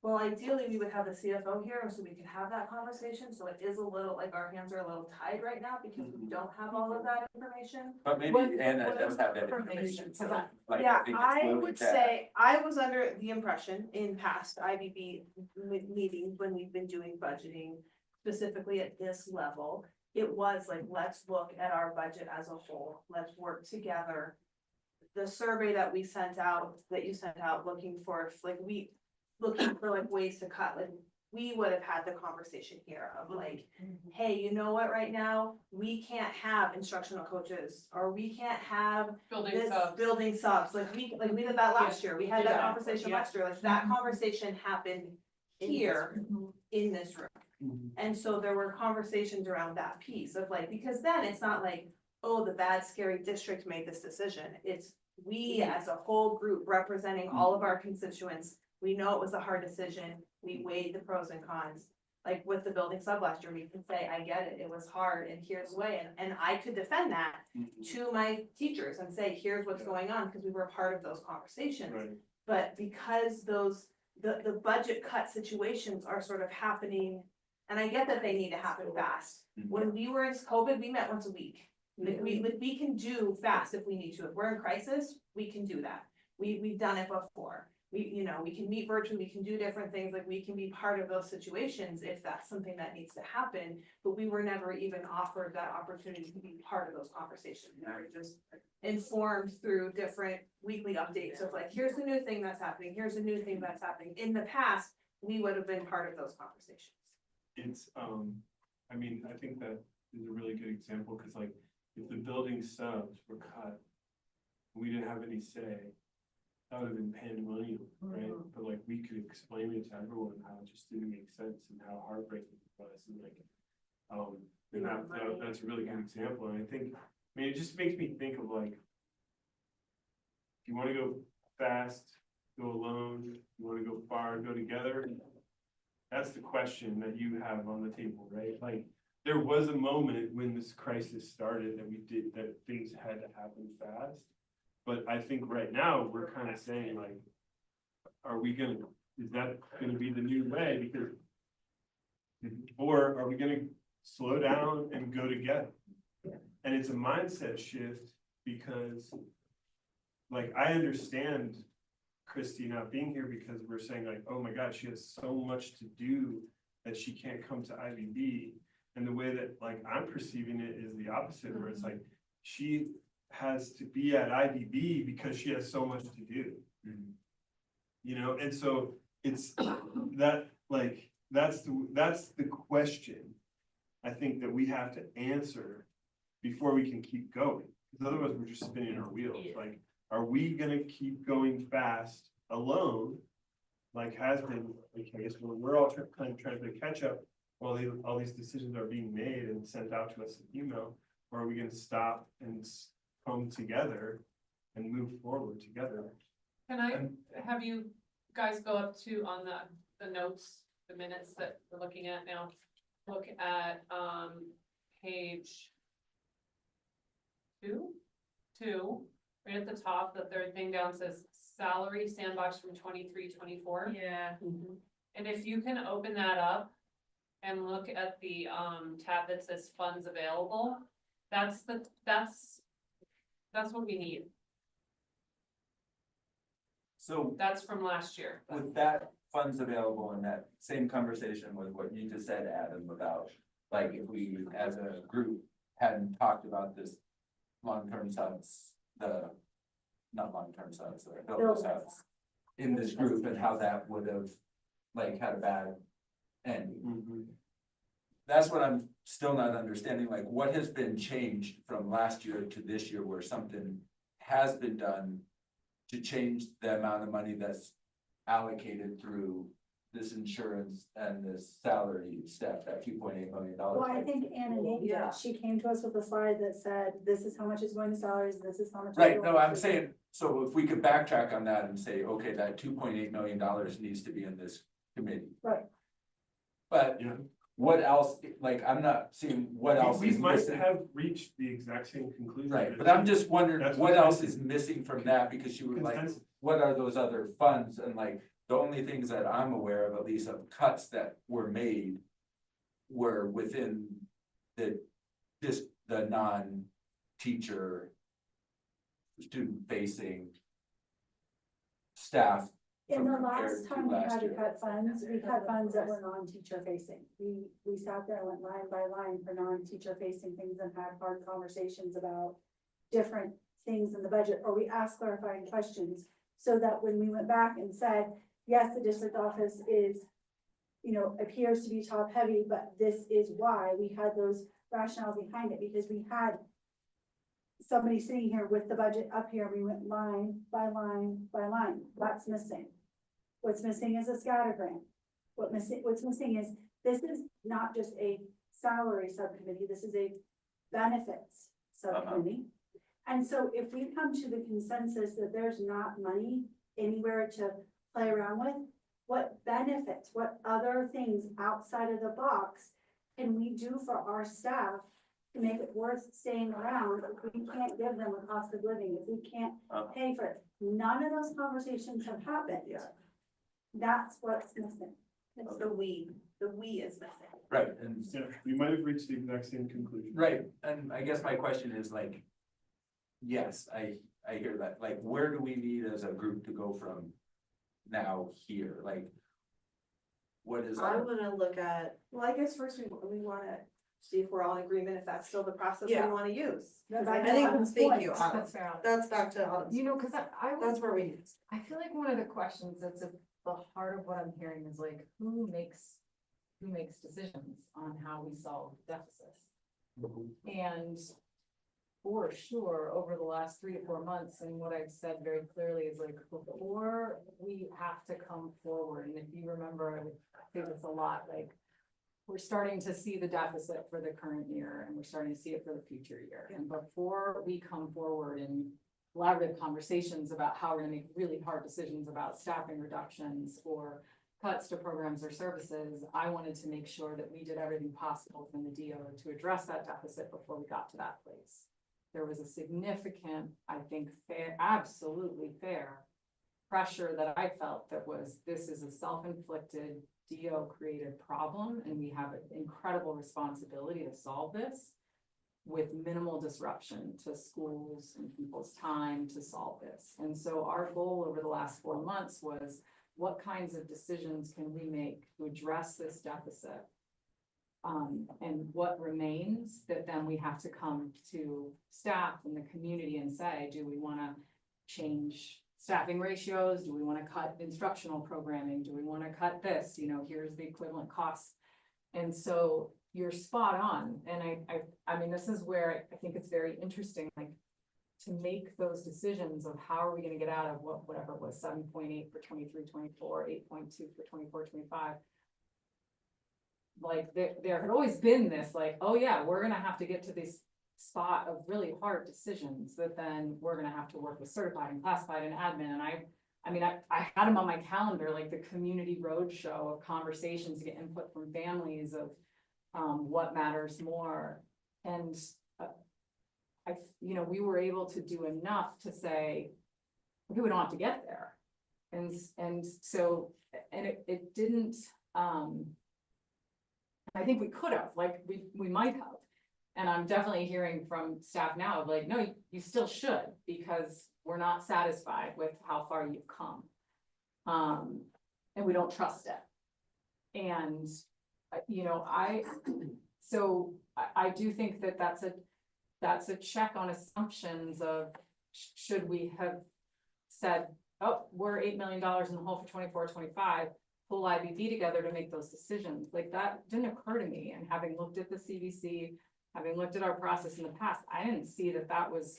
Well, ideally, we would have the CFO here so we could have that conversation, so it is a little, like, our hands are a little tied right now because we don't have all of that information. But maybe What- Anna what does is have that information? information, so. 'Cause like, Yeah, think it's I willing would to- say, I was under the impression in past IBB meetings when we've been doing budgeting, specifically at this level, it was like, let's look at our budget as a whole, let's work together. The survey that we sent out, that you sent out looking for, looking for like ways to cut, like, we would have had the conversation here of like, hey, you know what, right now, we can't have instructional coaches, or we can't have Building this subs. building subs, like we did that last year, we had that Yeah. conversation Yeah. last year, like that conversation happened here in this room. And so there were conversations around that piece of like, because then it's not like, oh, the bad scary district made this decision, it's we as a whole group representing all of our constituents, we know it was a hard decision, we weighed the pros and cons. Like with the building sub last year, we can say, I get it, it was hard, and here's the way, and I could defend that to my teachers and say, here's what's going on, because we were part of those conversations. Right. But because the budget cut situations are sort of happening, and I get that they need to happen fast. When we were in COVID, we met once a week. Like we can do fast if we need to. If we're in crisis, we can do that. We've done it before. We can meet virtually, we can do different things, like we can be part of those situations if that's something that needs to happen. But we were never even offered that opportunity to be part of those conversations. We were just informed through different weekly updates of like, here's the new thing that's happening, here's the new thing that's happening. In the past, we would have been part of those conversations. It's, I mean, I think that is a really good example, because like, if the building subs were cut, we didn't have any say, that would have been pandemonium, right? But like, we could explain it to everyone how it just didn't make sense and how heartbreaking it was, and like, and that's a really good example, and I think, I mean, it just makes me think of like, if you wanna go fast, go alone, you wanna go far, go together, that's the question that you have on the table, right? Like, there was a moment when this crisis started that things had to happen fast. But I think right now, we're kind of saying like, is that gonna be the new way? Because, or are we gonna slow down and go together? And it's a mindset shift, because like, I understand Christy not being here because we're saying like, oh my God, she has so much to do that she can't come to IBB. And the way that like I'm perceiving it is the opposite, where it's like, she has to be at IBB because she has so much to do. You know, and so it's that, like, that's the question. I think that we have to answer before we can keep going, because otherwise we're just spinning our wheels, like, are we gonna keep going fast alone? Like has been the case, when we're all trying to play catch up, while all these decisions are being made and sent out to us in email, or are we gonna stop and come together and move forward together? Can I have you guys go up to, on the notes, the minutes that we're looking at now? Look at, page two, right at the top, the third thing down says salary sandbox from 23-24. Yeah. And if you can open that up and look at the, tab that says funds available, that's what we need. So That's from last year. with that funds available and that same conversation with what you just said, Adam, about like if we as a group hadn't talked about this long-term subs, not long-term subs, or building subs in this group and how that would have like had a bad ending. That's what I'm still not understanding, like what has been changed from last year to this year where something has been done to change the amount of money that's allocated through this insurance and this salary step, that $2.8 million. Well, I think Anna named it. She came to us with a slide that said, this is how much is going to salaries, this is how much. is Right, going no, I'm to-" saying, so if we could backtrack on that and say, okay, that $2.8 million needs to be in this committee. Right. But Yeah. what else, like, I'm not seeing what else We is might missing. have reached the exact same conclusion. Right, but I'm just wondering That's what what else I'm is missing from that, because you were like, Consensus. what are those other funds? And like, the only things that I'm aware of, at least of cuts that were made, were within the non-teacher, student-facing staff. In the compared last to time we last had to year. cut funds, we cut funds that were non-teacher facing. We sat there and went line by line for non-teacher facing things and had hard conversations about different things in the budget, or we asked clarifying questions. So that when we went back and said, yes, the district office is, appears to be top heavy, but this is why, we had those rationales behind it, because we had somebody sitting here with the budget up here, we went line by line by line. What's missing? What's missing is a scattergram. What's missing is, this is not just a salary subcommittee, this is a benefits subcommittee. And so if we come to the consensus that there's not money anywhere to play around with, what benefits, what other things outside of the box can we do for our staff to make it worth staying around if we can't give them a cost of living, if we can't pay for it? None of those conversations have happened yet. That's what's missing. It's the we is missing. Right, and Yeah, we might have reached the exact same conclusion. right, and I guess my question is like, yes, I hear that, like, where do we need as a group to go from now here, like? What is I our, wanna look at, well, I guess first we wanna see if we're all in agreement, if that's still the process we Yeah. wanna use. That's I back think, to Autumn's thank point. you, Autumn. That's fair. That's back to Autumn's. Cause I That's where we need. I feel like one of the questions that's at the heart of what I'm hearing is like, who makes decisions on how we solve deficits? And for sure, over the last 3 to 4 months, and what I've said very clearly is like, before we have to come forward, and if you remember, I would say this a lot, like, we're starting to see the deficit for the current year, and we're starting to see it for the future year. And before we come forward in collaborative conversations about how we're gonna make really hard decisions about staffing reductions or cuts to programs or services, I wanted to make sure that we did everything possible from the DO to address that deficit before we got to that place. There was a significant, I think, fair, absolutely fair pressure that I felt that was, this is a self-inflicted DO created problem, and we have an incredible responsibility to solve this with minimal disruption to schools and people's time to solve this. And so our goal over the last 4 months was, what kinds of decisions can we make to address this deficit and what remains, that then we have to come to staff and the community and say, do we wanna change staffing ratios? Do we wanna cut instructional programming? Do we wanna cut this? You know, here's the equivalent costs. And so you're spot on, and I mean, this is where I think it's very interesting, like, to make those decisions of how are we gonna get out of whatever it was, 7.8 for 23, 24, 8.2 for 24, 25. Like, there had always been this, like, oh yeah, we're gonna have to get to this spot of really hard decisions that then we're gonna have to work with certified and classified and admin, and I mean, I had them on my calendar, like the community roadshow of conversations to get input from families of what matters more. And you know, we were able to do enough to say, okay, we don't have to get there. And so, and it didn't, I think we could have, like, we might have. And I'm definitely hearing from staff now of like, no, you still should, because we're not satisfied with how far you've come. And we don't trust it. And, you know, so I do think that that's a check on assumptions of, should we have said, oh, we're $8 million in the hole for 24, 25, pull IBB together to make those decisions. Like, that didn't occur to me. And having looked at the CVC, having looked at our process in the past, I didn't see that was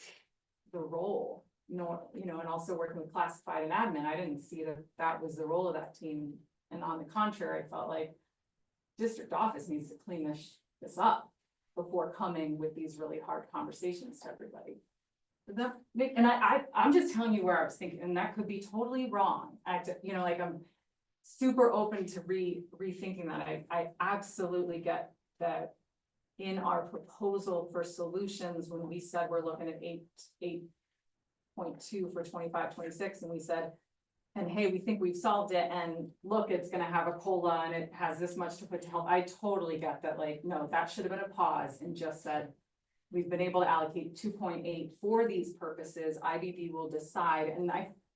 the role. Nor, you know, and also working with classified and admin, I didn't see that was the role of that team. And on the contrary, I felt like district office needs to clean this up before coming with these really hard conversations to everybody. And I'm just telling you where I was thinking, and that could be totally wrong. You know, like, I'm super open to rethinking that. I absolutely get that in our proposal for solutions, when we said we're looking at 8.2 for 25, 26, and we said, and hey, we think we've solved it, and look, it's gonna have a COLA and it has this much to put to help. I totally get that, like, no, that should have been a pause and just said, we've been able to allocate 2.8 for these purposes. IBB will decide, and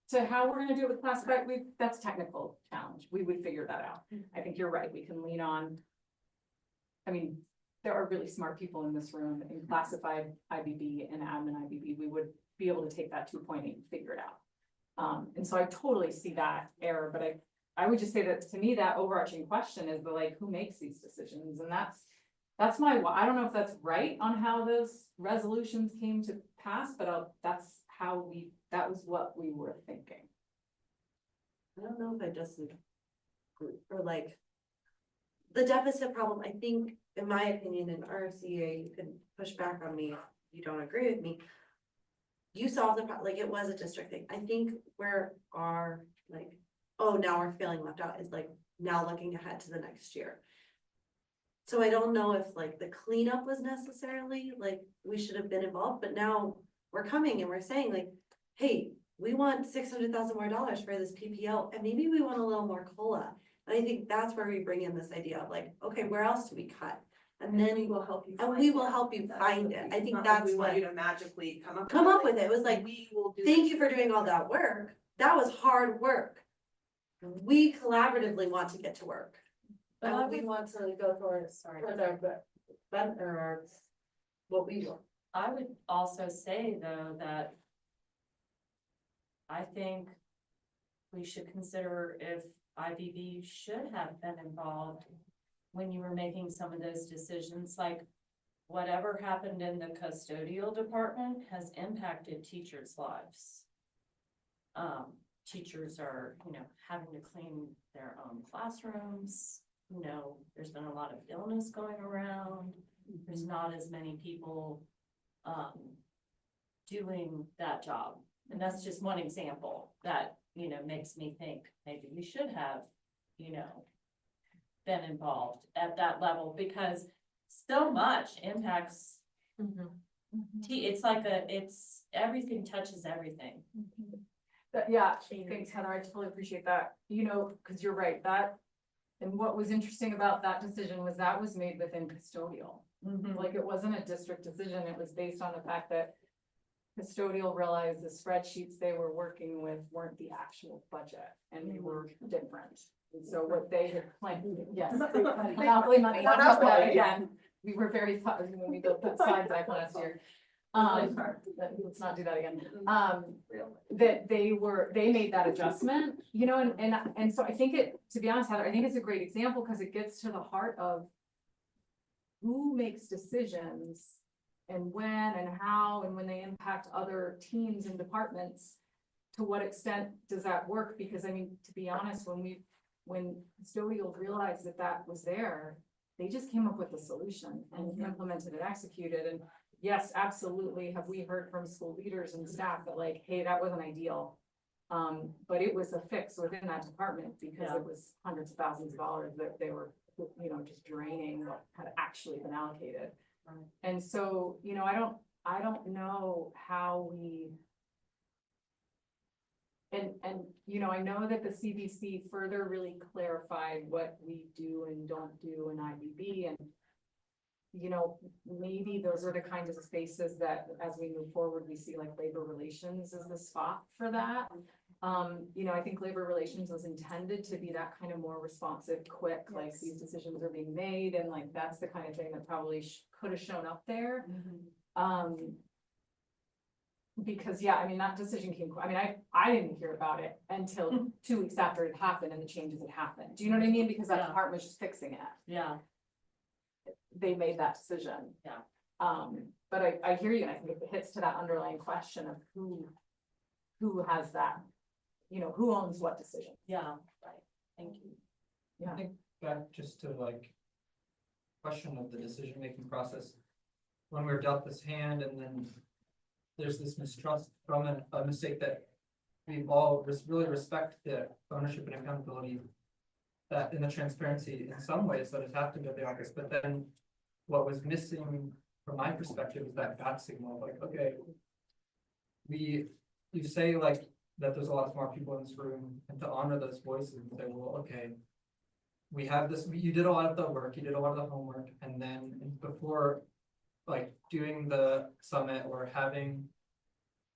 to how we're gonna do it with classified, that's a technical challenge. We would figure that out. I think you're right. We can lean on, I mean, there are really smart people in this room in classified IBB and admin IBB. We would be able to take that 2.8 and figure it out. And so I totally see that error, but I would just say that, to me, that overarching question is like, who makes these decisions? And that's my, I don't know if that's right on how those resolutions came to pass, but that was what we were thinking. I don't know if I disagree, or like, the deficit problem, I think, in my opinion, in RCA, you can push back on me if you don't agree with me. You solved the problem, like, it was a district thing. I think where our, like, oh, now we're feeling left out is like, now looking ahead to the next year. So I don't know if like the cleanup was necessarily, like, we should have been involved, but now we're coming and we're saying like, hey, we want $600,000 more for this PPO, and maybe we want a little more COLA. And I think that's where we bring in this idea of like, okay, where else do we cut? And then we will help you. and we will help you find it. I think that's We want what, you to magically come up with it. It was like, we will do. thank you for doing all that work. That was hard work. We collaboratively want to get to work. But I would want to go towards, What we do. I would also say, though, that I think we should consider if IBB should have been involved when you were making some of those decisions, like whatever happened in the custodial department has impacted teachers' lives. Teachers are, having to clean their own classrooms. There's been a lot of illness going around. There's not as many people doing that job. And that's just one example that, makes me think maybe we should have, been involved at that level, because so much impacts. It's like everything touches everything. Yeah, thanks, Heather. I totally appreciate that. Because you're right, and what was interesting about that decision was that was made within custodial. Like, it wasn't a district decision. It was based on the fact that custodial realized the spreadsheets they were working with weren't the actual budget, and they were different. And so what they had planned, yes, monopoly money, I'll just that again, we were very, when we built that slide deck last year. Let's not do that again. That they made that adjustment, you know, and so I think to be honest, Heather, I think it's a great example because it gets to the heart of who makes decisions and when and how and when they impact other teams and departments. To what extent does that work? Because I mean, to be honest, when custodials realized that was there, they just came up with a solution and implemented and executed. And yes, absolutely, have we heard from school leaders and staff that like, hey, that wasn't ideal. But it was a fix within that department because it was hundreds of thousands of dollars that they were, you know, just draining what had actually been allocated. And so, you know, I don't know how we. And, you know, I know that the CBC further really clarified what we do and don't do in IBB and, you know, maybe those are the kinds of spaces that as we move forward, we see like labor relations as the spot for that. You know, I think labor relations was intended to be that kind of more responsive, quick, like these decisions are being made and like, that's the kind of thing that probably could have shown up there. Because yeah, I mean, that decision came, I mean, I didn't hear about it until 2 weeks after it happened and the changes had happened. Do you know what I mean? Because that department was just fixing it. Yeah. They made that decision. Yeah. But I hear you, and I think it hits to that underlying question of who has that, you know, who owns what decision? Yeah, right, thank you. Yeah. I think back just to like question of the decision-making process. When we were dealt this hand and then there's this mistrust from a mistake that we all really respect the ownership and accountability that in the transparency in some ways that has happened at the office, but then what was missing from my perspective is that bat signal, like, okay, you say like that there's a lot more people in this room and to honor those voices and say, well, okay, we have this, you did a lot of the work, you did a lot of the homework, and then before like doing the summit or having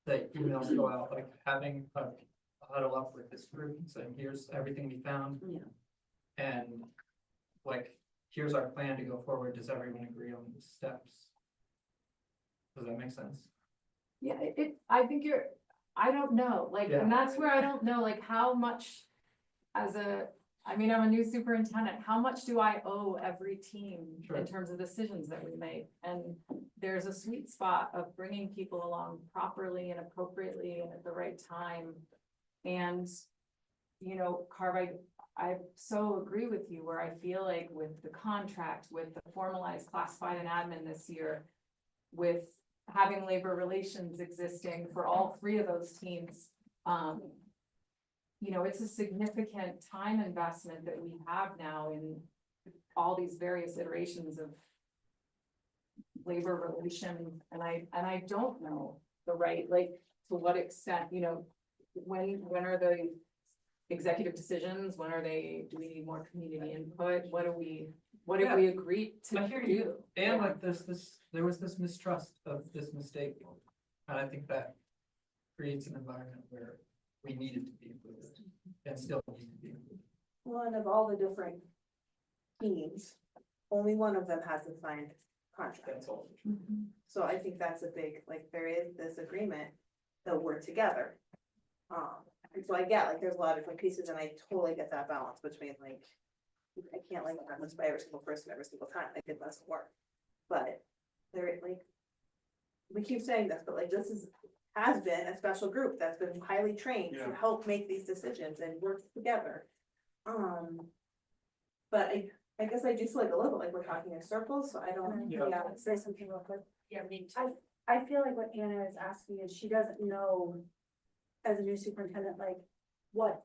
the emails go out, like having a huddle up with this group and saying, here's everything we found. And like, here's our plan to go forward. Does everyone agree on the steps? Does that make sense? Yeah, I think I don't know, like, and that's where I don't know, like, how much I mean, I'm a new superintendent, how much do I owe every team in terms of decisions that we make? And there's a sweet spot of bringing people along properly and appropriately and at the right time. And, you know, Carve, I so agree with you where I feel like with the contract, with the formalized classified and admin this year, with having labor relations existing for all 3 of those teams, you know, it's a significant time investment that we have now in all these various iterations of labor relations. And I don't know the right, like, to what extent, you know, when are the executive decisions? When are they, do we need more community input? What have we agreed to do? And like there was this mistrust of this mistake. And I think that creates an environment where we needed to be included and still need to be included. One of all the different teams, only one of them has a signed contract. That's all. So I think that's a big, like, there is this agreement that we're together. And so I get, like, there's a lot of different pieces and I totally get that balance between like, I can't like run this by every single person every single time, like it doesn't work. But there, like, we keep saying this, but like, has been a special group that's been highly trained to help make these decisions and work together. But I guess I do feel like a little bit like we're talking in circles, so I don't. Say something real quick. Yeah, me too. I feel like what Anna is asking is she doesn't know, as a new superintendent, like what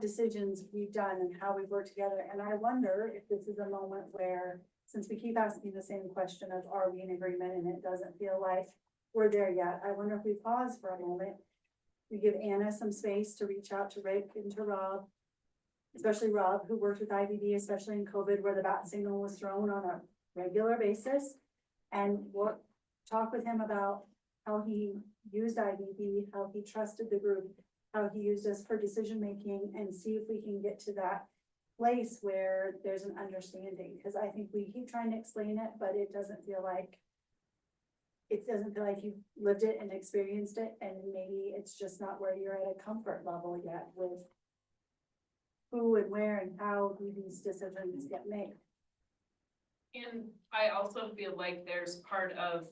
decisions we've done and how we work together. And I wonder if this is a moment where, since we keep asking the same question of are we in agreement and it doesn't feel like we're there yet, I wonder if we pause for a moment. We give Anna some space to reach out to Rick and to Rob, especially Rob, who worked with IBB, especially in COVID, where the bat signal was thrown on a regular basis. And we'll talk with him about how he used IBB, how he trusted the group, how he used us for decision-making and see if we can get to that place where there's an understanding, because I think we keep trying to explain it, but it doesn't feel like you've lived it and experienced it, and maybe it's just not where you're at a comfort level yet with who and where and how do these decisions get made. And I also feel like there's part of,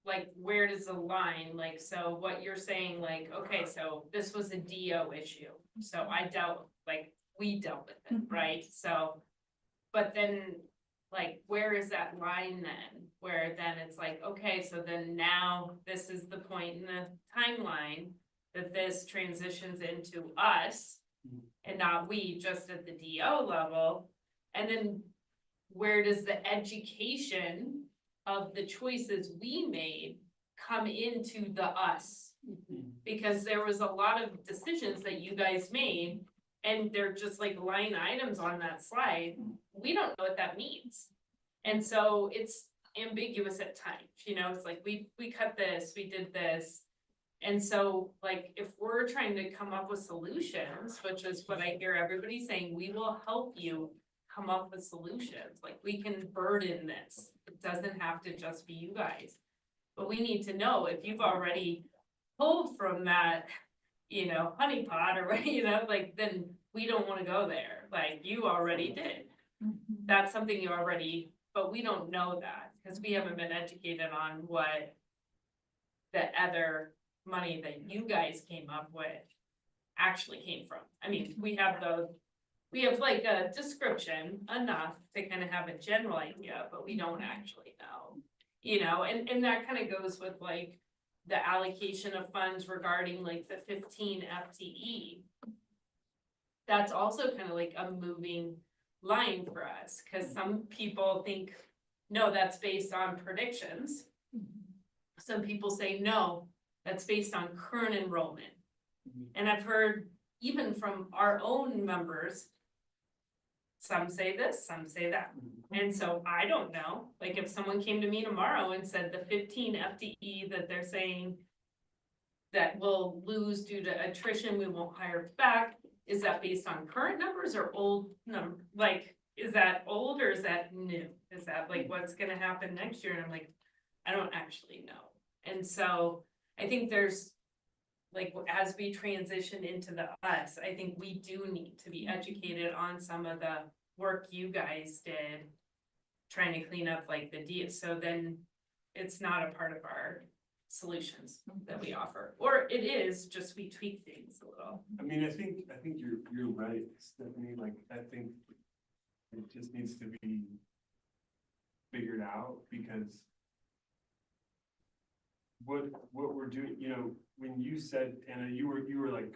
like, where does the line, like, so what you're saying, like, okay, so this was a DO issue, so we dealt with it, right? So, but then, like, where is that line then? Where then it's like, okay, so then now this is the point in the timeline that this transitions into us and not we, just at the DO level. And then where does the education of the choices we made come into the us? Because there was a lot of decisions that you guys made, and they're just like line items on that slide. We don't know what that means. And so it's ambiguous at times, it's like, we cut this, we did this. And so, like, if we're trying to come up with solutions, which is what I hear everybody saying, we will help you come up with solutions, like, we can burden this. It doesn't have to just be you guys. But we need to know if you've already pulled from that, honeypot or, like, then we don't want to go there. Like, you already did. That's something you already, but we don't know that because we haven't been educated on what the other money that you guys came up with actually came from. I mean, we have like a description enough to kind of have a general idea, but we don't actually know, and that kind of goes with like the allocation of funds regarding like the 15 FTE. That's also kind of like a moving line for us, because some people think, no, that's based on predictions. Some people say, no, that's based on current enrollment. And I've heard even from our own members, some say this, some say that. And so I don't know, like if someone came to me tomorrow and said the 15 FTE that they're saying that we'll lose due to attrition, we won't hire back, is that based on current numbers or old numbers? Like, is that old or is that new? Is that like what's gonna happen next year? And I'm like, I don't actually know. And so I think there's, like, as we transition into the us, I think we do need to be educated on some of the work you guys did trying to clean up like the deals. So then it's not a part of our solutions that we offer, or it is, just we tweak things a little. I mean, I think you're right, Stephanie, like, I think it just needs to be figured out, because what we're doing, when you said, Anna, you were like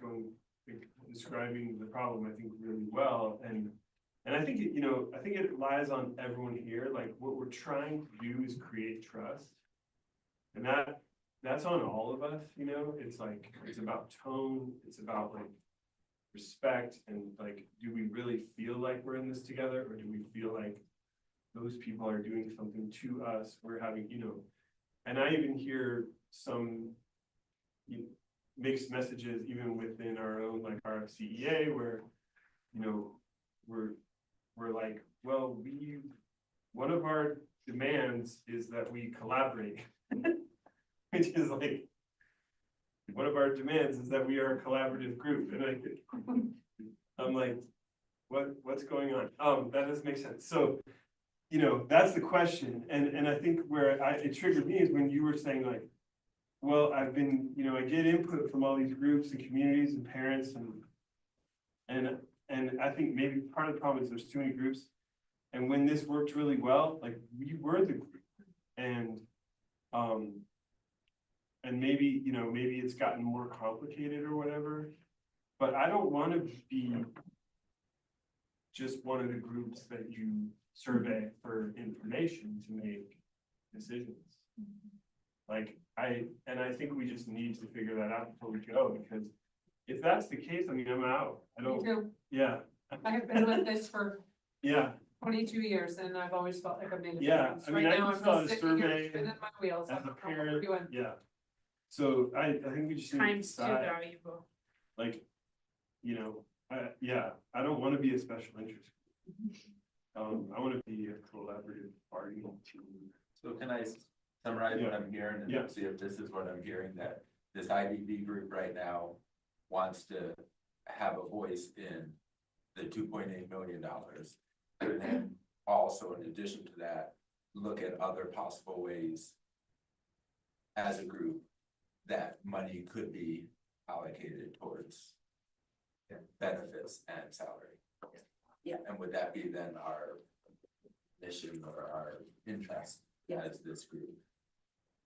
describing the problem, I think, really well, and I think I think it lies on everyone here. Like, what we're trying to do is create trust, and that's on all of us. It's like, it's about tone, it's about like respect, and like, do we really feel like we're in this together, or do we feel like those people are doing something to us? We're having, and I even hear some mixed messages even within our own, like, RFCEA, where, we're like, well, one of our demands is that we collaborate, which is like, one of our demands is that we are a collaborative group, and I'm like, what's going on? That doesn't make sense. So, that's the question. And I think where it triggered me is when you were saying, like, well, I've been, I get input from all these groups and communities and parents, and I think maybe part of the problem is there's too many groups. And when this worked really well, like, we were the group, and maybe, maybe it's gotten more complicated or whatever, but I don't want to be just one of the groups that you survey for information to make decisions. Like, I think we just need to figure that out before we go, because if that's the case, I mean, I'm out. I don't, Me too. yeah, I have been with this for yeah, 22 years and I've always felt like I've made a yeah. difference. I mean, Right I now, can I'm fill out just a sitting here survey spinning my wheels. as I a don't know what we're parent, doing. yeah. So I think we just need to Time's too decide. valuable. like, you know, yeah, I don't wanna be a special interest. I wanna be a collaborative party to, So can I summarize what I'm hearing Yeah. and see if this is what I'm hearing, that this IBB group right now wants to have a voice in the $2.8 million. And then also, in addition to that, look at other possible ways as a group that money could be allocated towards benefits and salary. Yeah. And would that be then our mission or our interest Yeah. as this group?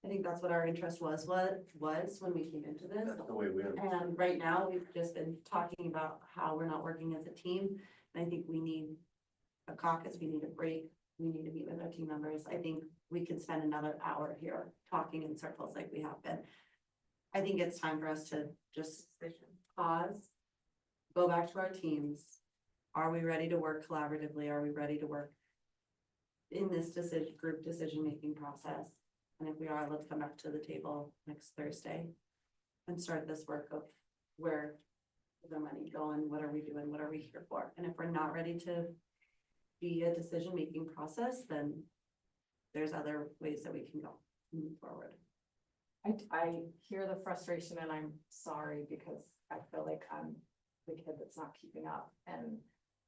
I think that's what our interest was when we came into this. That's the way we understand. And right now, we've just been talking about how we're not working as a team. And I think we need a caucus, we need a break, we need to meet with our team members. I think we can spend another hour here talking in circles like we have been. I think it's time for us to just pause, go back to our teams. Are we ready to work collaboratively? Are we ready to work in this group decision-making process? And if we are, let's come back to the table next Thursday and start this work of where is the money going, what are we doing, what are we here for? And if we're not ready to be a decision-making process, then there's other ways that we can go move forward. I hear the frustration and I'm sorry because I feel like I'm the kid that's not keeping up and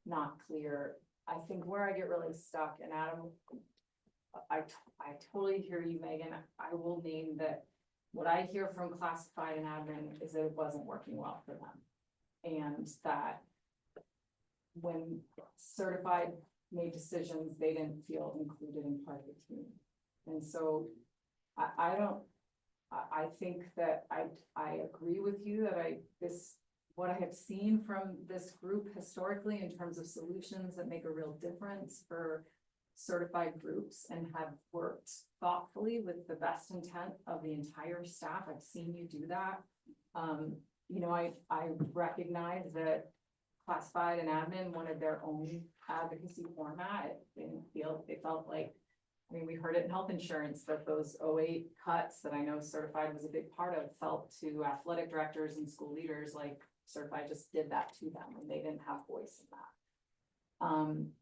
not clear. I think where I get really stuck, and Adam, I totally hear you, Megan. I will name that what I hear from classified and admin is that it wasn't working well for them. And that when certified made decisions, they didn't feel included in part of the team. And so I think that I agree with you that what I have seen from this group historically in terms of solutions that make a real difference for certified groups and have worked thoughtfully with the best intent of the entire staff. I've seen you do that. You know, I recognize that classified and admin wanted their own advocacy format. It felt like, I mean, we heard it in health insurance that those 08 cuts that I know certified was a big part of felt to athletic directors and school leaders like certified just did that to them and they didn't have voice in that.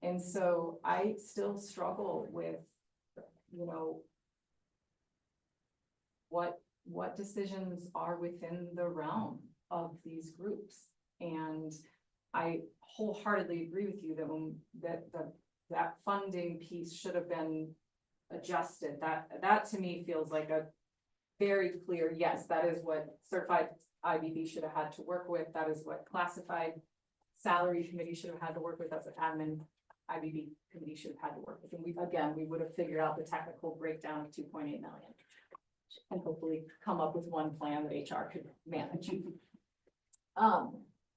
And so I still struggle with, you know, what decisions are within the realm of these groups. And I wholeheartedly agree with you that that funding piece should have been adjusted. That to me feels like a very clear, yes, that is what certified IBB should have had to work with. That is what classified salary committee should have had to work with. That's what admin IBB committee should have had to work with. And we would have figured out the technical breakdown of 2.8 million. And hopefully come up with one plan that HR could manage.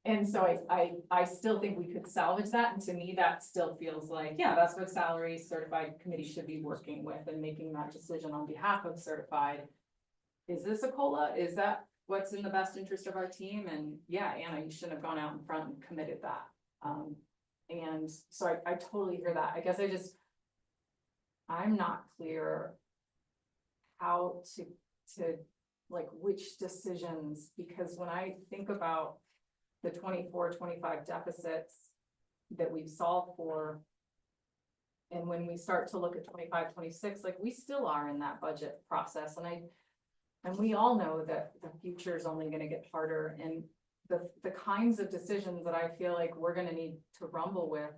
And so I still think we could salvage that, and to me, that still feels like, yeah, that's what salary certified committee should be working with and making that decision on behalf of certified. Is this a COLA? Is that what's in the best interest of our team? And yeah, Anna, you shouldn't have gone out in front and committed that. And so I totally hear that. I guess I'm not clear how to like which decisions, because when I think about the 24-25 deficits that we've solved for, and when we start to look at 25-26, like we still are in that budget process, and we all know that the future is only going to get harder, and the kinds of decisions that I feel like we're going to need to rumble with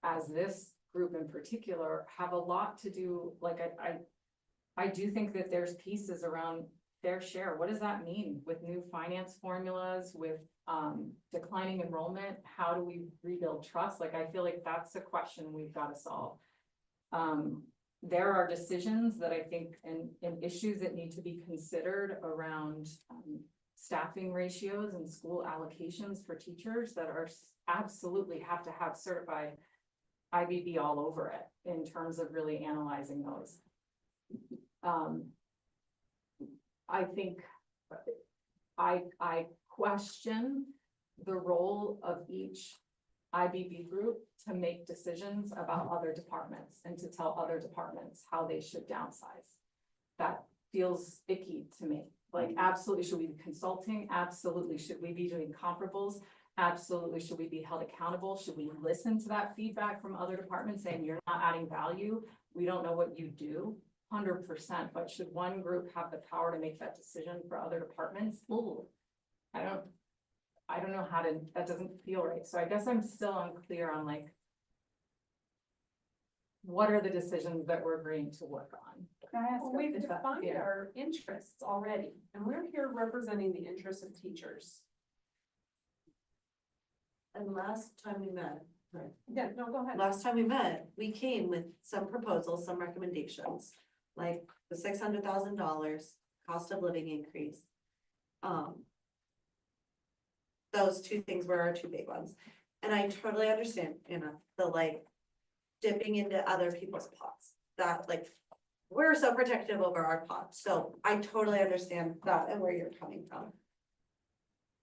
as this group in particular have a lot to do. Like I do think that there's pieces around fair share. What does that mean with new finance formulas, with declining enrollment? How do we rebuild trust? Like, I feel like that's a question we've got to solve. There are decisions that I think and issues that need to be considered around staffing ratios and school allocations for teachers that are absolutely have to have certified IBB all over it in terms of really analyzing those. I think I question the role of each IBB group to make decisions about other departments and to tell other departments how they should downsize. That feels icky to me. Like, absolutely, should we be consulting? Absolutely. Should we be doing comparables? Absolutely. Should we be held accountable? Should we listen to that feedback from other departments saying you're not adding value? We don't know what you do, 100%, but should one group have the power to make that decision for other departments? Ooh, I don't know how to, that doesn't feel right. So I guess I'm still unclear on like, what are the decisions that we're agreeing to work on? Can I ask? Well, we've if that- defined yeah. our interests already, and we're here representing the interests of teachers. And last time we met, Yeah, no, go ahead. last time we met, we came with some proposals, some recommendations, like the $600,000 cost of living increase. Those two things were our two big ones. And I totally understand, the like dipping into other people's pots, that like, we're so protective over our pots, so I totally understand that and where you're coming from.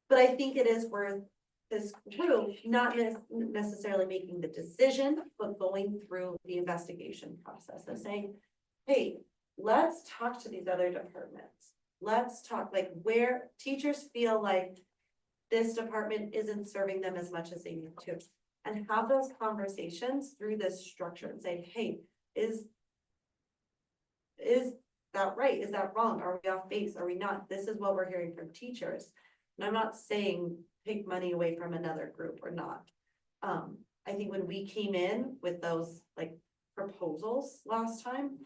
But I think it is worth this group, not necessarily making the decision, but going through the investigation process of saying, hey, let's talk to these other departments. Let's talk like where teachers feel like this department isn't serving them as much as they need to. And have those conversations through this structure and say, hey, is that right? Is that wrong? Are we off base? Are we not? This is what we're hearing from teachers. And I'm not saying take money away from another group or not. I think when we came in with those like proposals last time,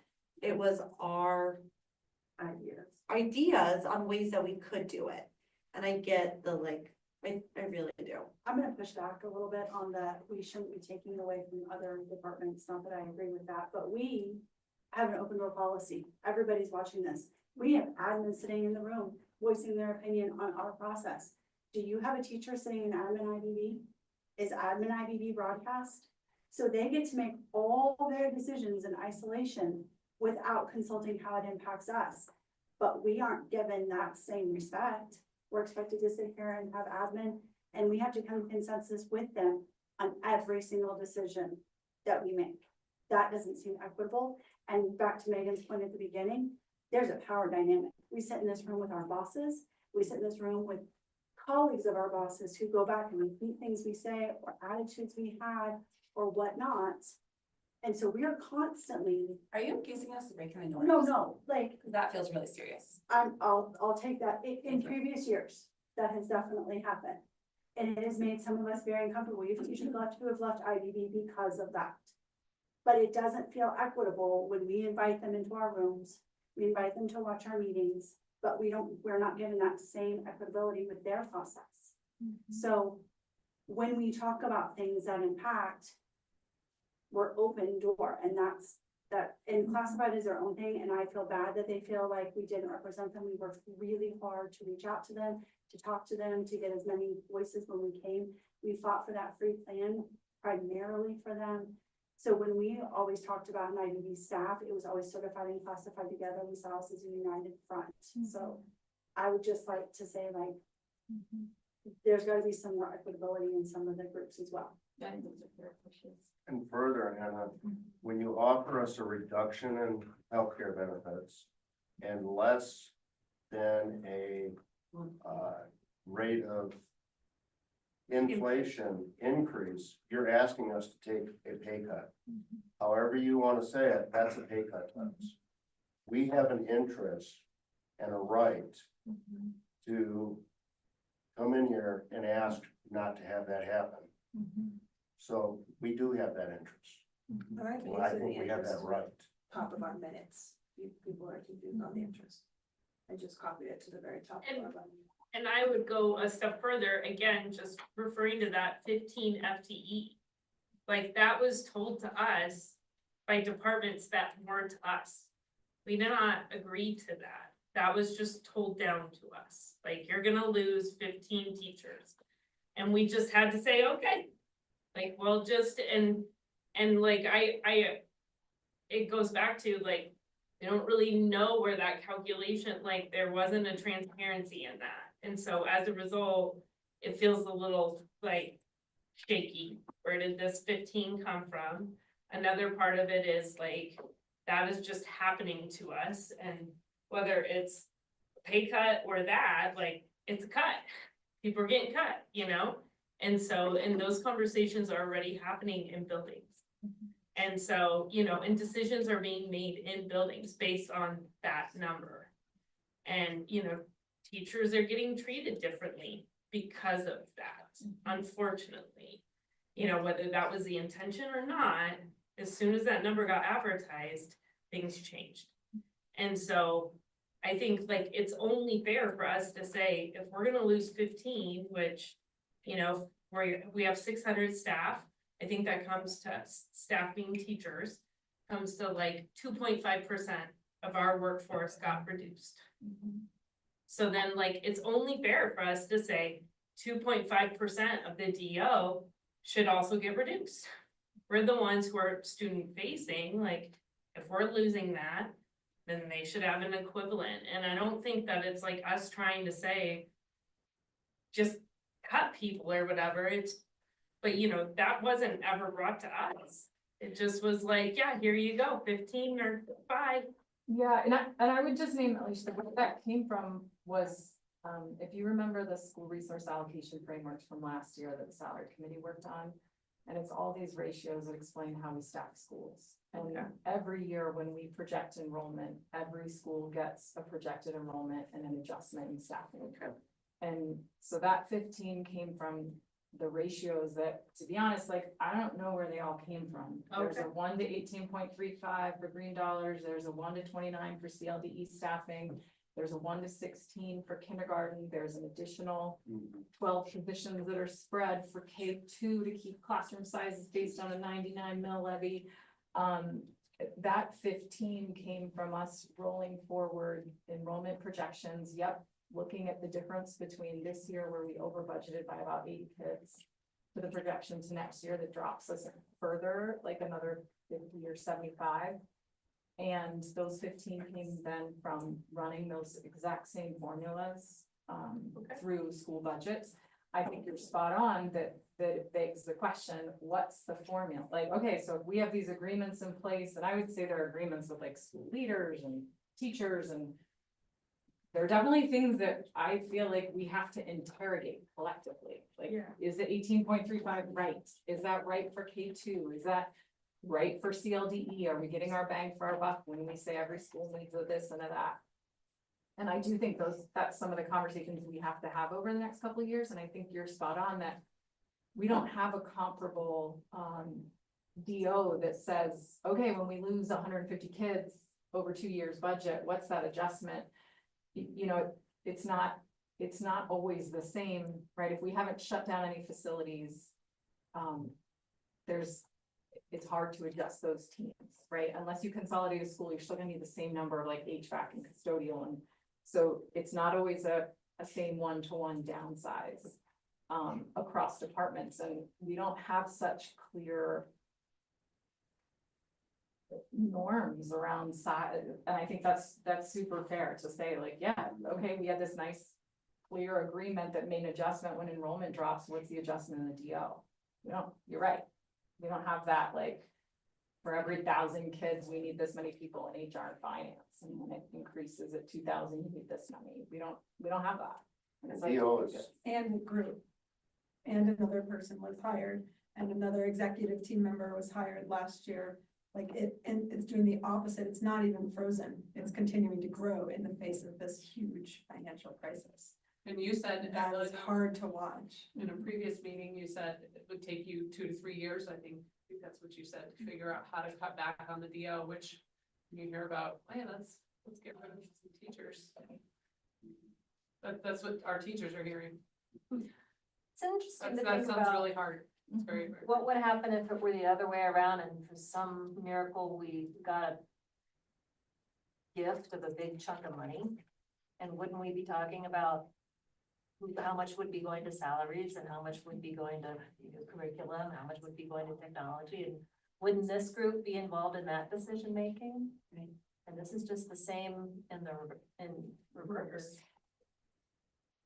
it was our ideas on ways that we could do it. And I get the like, I really do. I'm gonna push back a little bit on that. We shouldn't be taking away from other departments, not that I agree with that, but we have an open door policy. Everybody's watching this. We have admins sitting in the room, voicing their opinion on our process. Do you have a teacher sitting in admin IBB? Is admin IBB broadcast? So they get to make all their decisions in isolation without consulting how it impacts us. But we aren't given that same respect. We're expected to sit here and have admin, and we have to come to consensus with them on every single decision that we make. That doesn't seem equitable. And back to Megan's point at the beginning, there's a power dynamic. We sit in this room with our bosses. We sit in this room with colleagues of our bosses who go back and repeat things we say or attitudes we had or whatnot. And so we are constantly, Are you accusing us of making a noise? no, like, That feels really serious. I'll take that. In previous years, that has definitely happened. And it has made some of us very uncomfortable. You have teachers who have left IBB because of that. But it doesn't feel equitable when we invite them into our rooms, we invite them to watch our meetings, but we're not given that same equitability with their process. So when we talk about things that impact, we're open door, and that's that, and classified as their own thing, and I feel bad that they feel like we didn't represent them. We worked really hard to reach out to them, to talk to them, to get as many voices when we came. We fought for that free plan primarily for them. So when we always talked about an IBB staff, it was always certified and classified together. We saw us as a united front. So I would just like to say, like, there's gotta be some more equitability in some of the groups as well. I think those are fair pushes. And further, Hannah, when you offer us a reduction in healthcare benefits and less than a rate of inflation increase, you're asking us to take a pay cut. However you want to say it, that's a pay cut to us. We have an interest and a right to come in here and ask not to have that happen. So we do have that interest. Well, I think we have that right. Top of our minutes, people are confused on the interest. I just copied it to the very top of our minutes. And I would go a step further, again, just referring to that 15 FTE. Like, that was told to us by departments that weren't us. We did not agree to that. That was just told down to us. Like, you're gonna lose 15 teachers. And we just had to say, okay. Like, well, just, and like, it goes back to, like, they don't really know where that calculation, like, there wasn't a transparency in that. And so as a result, it feels a little like shaky. Where did this 15 come from? Another part of it is like, that is just happening to us. And whether it's pay cut or that, like, it's a cut. People are getting cut, you know? And so, and those conversations are already happening in buildings. And so, you know, and decisions are being made in buildings based on that number. And, you know, teachers are getting treated differently because of that, unfortunately. You know, whether that was the intention or not, as soon as that number got advertised, things changed. And so I think like it's only fair for us to say, if we're gonna lose 15, which, you know, we have 600 staff, I think that comes to staff being teachers, comes to like 2.5% of our workforce got reduced. So then like, it's only fair for us to say 2.5% of the DO should also get reduced. We're the ones who are student facing, like, if we're losing that, then they should have an equivalent. And I don't think that it's like us trying to say, just cut people or whatever, but you know, that wasn't ever brought to us. It just was like, yeah, here you go, 15 or 5. Yeah, and I would just name, at least where that came from was, if you remember the school resource allocation frameworks from last year that the salary committee worked on. And it's all these ratios that explain how we stack schools. And every year when we project enrollment, every school gets a projected enrollment and an adjustment in staffing. And so that 15 came from the ratios that, to be honest, like, I don't know where they all came from. There's a 1 to 18.35 for green dollars. There's a 1 to 29 for CLDE staffing. There's a 1 to 16 for kindergarten. There's an additional 12 positions that are spread for K2 to keep classroom sizes based on a 99 mil levy. That 15 came from us rolling forward enrollment projections. Yep. Looking at the difference between this year where we over budgeted by about 80 kids to the projection to next year that drops us further, like another 50 or 75. And those 15 came then from running those exact same formulas through school budgets. I think you're spot on that it begs the question, what's the formula? Like, okay, so if we have these agreements in place, and I would say there are agreements with like school leaders and teachers, and there are definitely things that I feel like we have to interrogate collectively. Like, is the 18.35 right? Is that right for K2? Is that right for CLDE? Are we getting our bang for our buck when we say every school needs a this and a that? And I do think that's some of the conversations we have to have over the next couple of years. And I think you're spot on that we don't have a comparable DO that says, okay, when we lose 150 kids over 2 years budget, what's that adjustment? You know, it's not always the same, right? If we haven't shut down any facilities, it's hard to adjust those teams, right? Unless you consolidate a school, you're still gonna need the same number of like HVAC and custodial. And so it's not always a same one-to-one downsize across departments. And we don't have such clear norms around size. And I think that's super fair to say like, yeah, okay, we had this nice clear agreement that made an adjustment when enrollment drops. What's the adjustment in the DO? You're right. We don't have that, like, for every 1,000 kids, we need this many people in HR and finance, and when it increases at 2,000, you need this many. We don't have that. And it's like, And group. And another person was hired, and another executive team member was hired last year. Like and it's doing the opposite. It's not even frozen. It's continuing to grow in the face of this huge financial crisis. And you said That was hard to watch. in a previous meeting, you said it would take you 2 to 3 years. I think that's what you said, to figure out how to cut back on the DO, which you hear about, man, let's get rid of some teachers. That's what our teachers are hearing. It's interesting to That think sounds about really hard. It's very, very. what would happen if it were the other way around and for some miracle we got a gift of a big chunk of money. And wouldn't we be talking about how much would be going to salaries and how much would be going to curriculum, how much would be going to technology? And wouldn't this group be involved in that decision making? And this is just the same in reverse.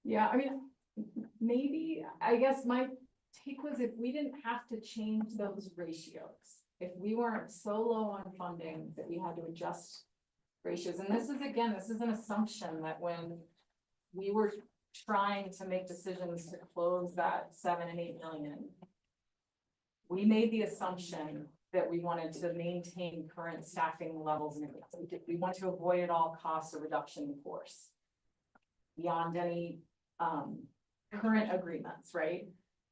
yeah, I mean, maybe, I guess my take was if we didn't have to change those ratios, if we weren't so low on funding that we had to adjust ratios. And this is, again, this is an assumption that when we were trying to make decisions to close that 7 and 8 million, we made the assumption that we wanted to maintain current staffing levels, and we want to avoid at all costs a reduction in force beyond any current agreements, right?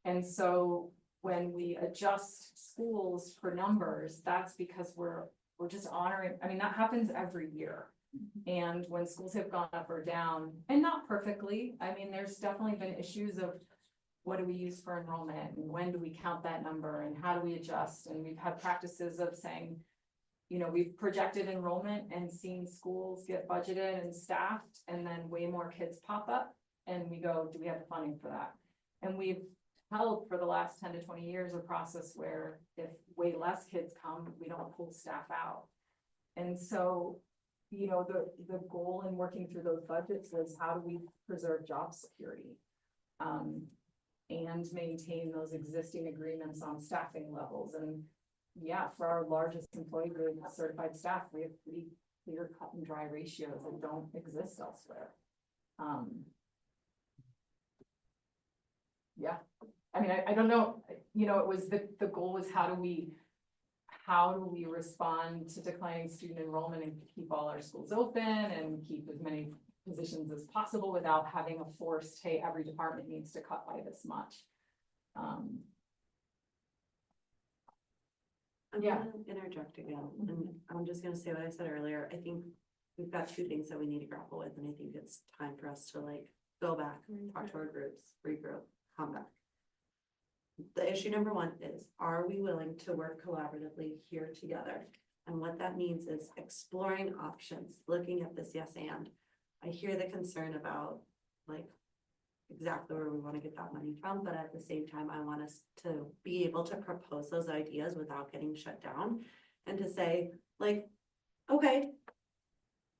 And so when we adjust schools for numbers, that's because we're just honoring, I mean, that happens every year. And when schools have gone up or down, and not perfectly, I mean, there's definitely been issues of what do we use for enrollment, and when do we count that number, and how do we adjust? And we've had practices of saying, you know, we've projected enrollment and seen schools get budgeted and staffed, and then way more kids pop up, and we go, do we have the funding for that? And we've held for the last 10 to 20 years a process where if way less kids come, we don't pull staff out. And so, you know, the goal in working through those budgets was how do we preserve job security? And maintain those existing agreements on staffing levels. And yeah, for our largest employee group, certified staff, we have pretty clear cut and dry ratios that don't exist elsewhere. Yeah, I mean, I don't know, you know, it was the goal was how do we respond to declining student enrollment and keep all our schools open and keep as many positions as possible without having a forced, hey, every department needs to cut by this much. I'm Yeah. gonna interject again, and I'm just gonna say what I said earlier. I think we've got two things that we need to grapple with, and I think it's time for us to like go back, talk to our groups, regroup, come back. The issue number one is, are we willing to work collaboratively here together? And what that means is exploring options, looking at this yes and. I hear the concern about like exactly where we want to get that money from, but at the same time, I want us to be able to propose those ideas without getting shut down and to say like, okay,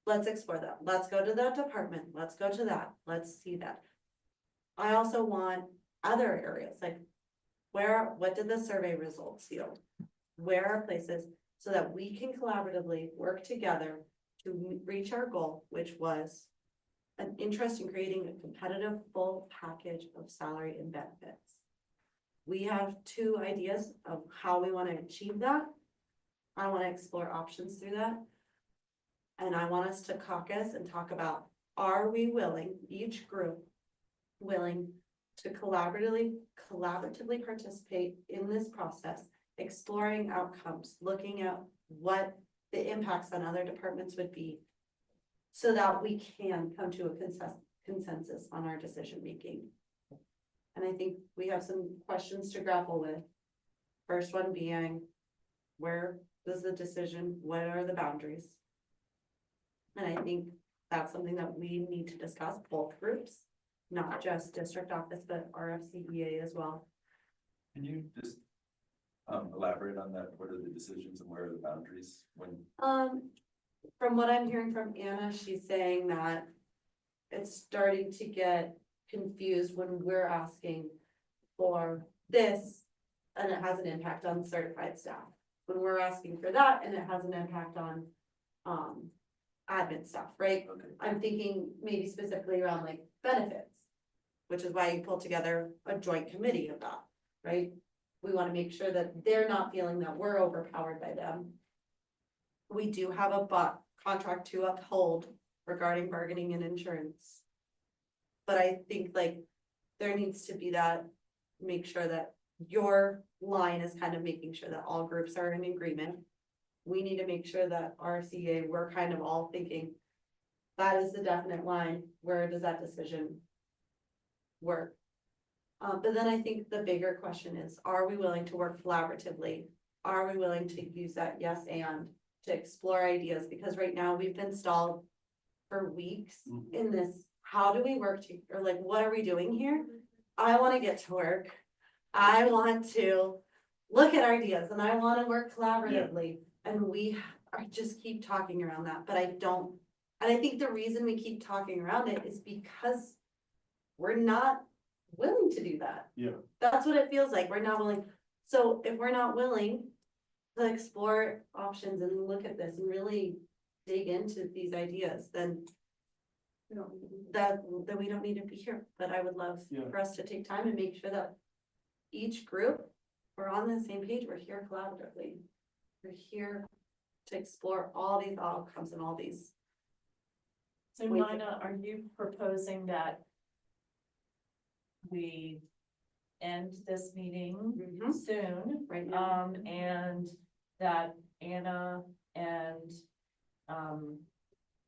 let's explore that. Let's go to that department. Let's go to that. Let's see that. I also want other areas like what did the survey results yield? Where are places so that we can collaboratively work together to reach our goal, which was an interest in creating a competitive full package of salary and benefits. We have two ideas of how we want to achieve that. I want to explore options through that. And I want us to caucus and talk about, are we willing, each group willing to collaboratively participate in this process, exploring outcomes, looking at what the impacts on other departments would be, so that we can come to a consensus on our decision making. And I think we have some questions to grapple with. First one being, where does the decision, what are the boundaries? And I think that's something that we need to discuss, both groups, not just district office, but RFCEA as well. Can you just elaborate on that? What are the decisions and where are the boundaries when? From what I'm hearing from Anna, she's saying that it's starting to get confused when we're asking for this and it has an impact on certified staff. When we're asking for that and it has an impact on admin staff, right? Okay. I'm thinking maybe specifically around like benefits, which is why you pull together a joint committee of that, right? We want to make sure that they're not feeling that we're overpowered by them. We do have a contract to uphold regarding bargaining and insurance. But I think like there needs to be that, make sure that your line is kind of making sure that all groups are in agreement. We need to make sure that RCA, we're kind of all thinking that is the definite line. Where does that decision work? But then I think the bigger question is, are we willing to work collaboratively? Are we willing to use that yes and to explore ideas? Because right now we've been stalled for weeks in this, how do we work to, or like, what are we doing here? I want to get to work. I want to look at ideas and I want to work collaboratively. And we are just keep talking around that, but I don't, and I think the reason we keep talking around it is because we're not willing to do that. Yeah. That's what it feels like. We're not willing. So if we're not willing to explore options and look at this and really dig into these ideas, then We don't need to- then we don't need to be here, but I would love Yeah. for us to take time and make sure that each group, we're on the same page, we're here collaboratively. We're here to explore all these outcomes and all these. So Wait. Nina, are you proposing that we end this meeting soon? Right now. And that Anna and,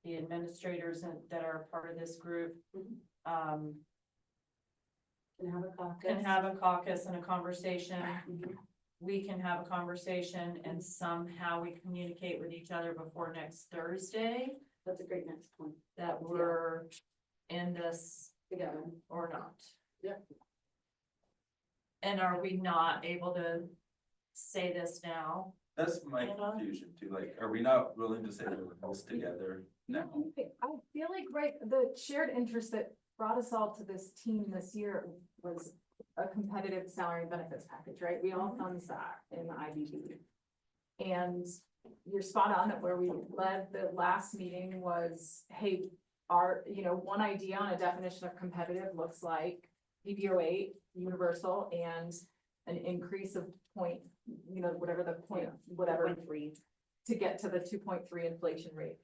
the administrators that are a part of this group, Can have a caucus. can have a caucus and a conversation. We can have a conversation and somehow we communicate with each other before next Thursday That's a great next point. that we're in this Together. or not. Yep. And are we not able to say this now? That's my confusion too, like, are we not willing to say we're this together now? I feel like, right, the shared interest that brought us all to this team this year was a competitive salary and benefits package, right? We all found that in the IBB. And you're spot on that where we led the last meeting was, hey, one idea on a definition of competitive looks like PBO8, universal, and an increase of point, whatever the point, whatever, to get to the 2.3 inflation rate.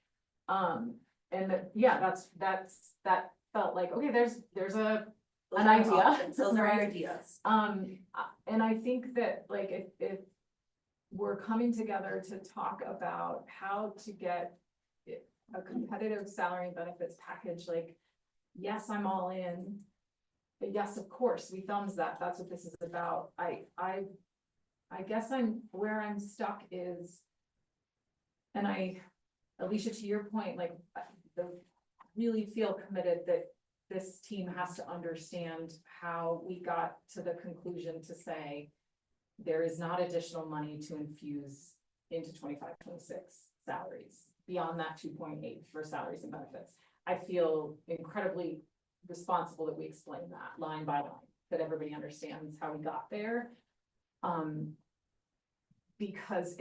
That felt like, okay, there's an idea. Those are our right? ideas. And I think that like if we're coming together to talk about how to get a competitive salary and benefits package, like, yes, I'm all in. But yes, of course, we thumbs that. That's what this is about. I guess where I'm stuck is, and Alicia, to your point, like, I really feel committed that this team has to understand how we got to the conclusion to say there is not additional money to infuse into 25-26 salaries beyond that 2.8 for salaries and benefits. I feel incredibly responsible that we explain that line by line, that everybody understands how we got there. Because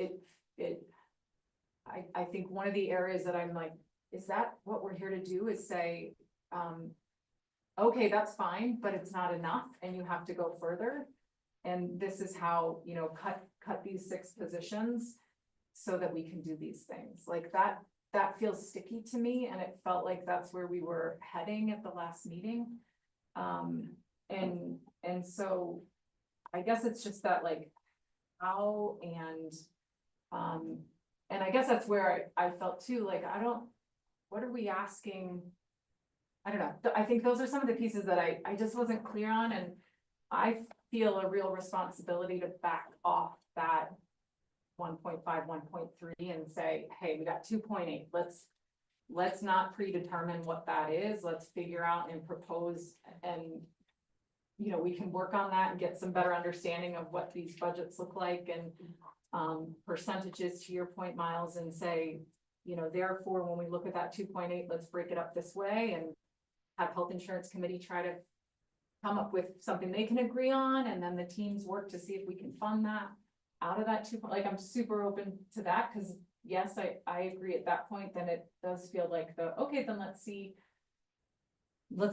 I think one of the areas that I'm like, is that what we're here to do, is say, okay, that's fine, but it's not enough and you have to go further. And this is how, cut these 6 positions so that we can do these things. Like that feels sticky to me, and it felt like that's where we were heading at the last meeting. And so I guess it's just that, like, how and I guess that's where I felt too, like, what are we asking? I don't know. I think those are some of the pieces that I just wasn't clear on, and I feel a real responsibility to back off that 1.5, 1.3 and say, hey, we got 2.8. Let's not predetermine what that is. Let's figure out and propose, and we can work on that and get some better understanding of what these budgets look like, and percentages, to your point, Miles, and say, therefore, when we look at that 2.8, let's break it up this way, and have health insurance committee try to come up with something they can agree on, and then the teams work to see if we can fund that out of that like, I'm super open to that, because yes, I agree at that point, then it does feel like okay, then let's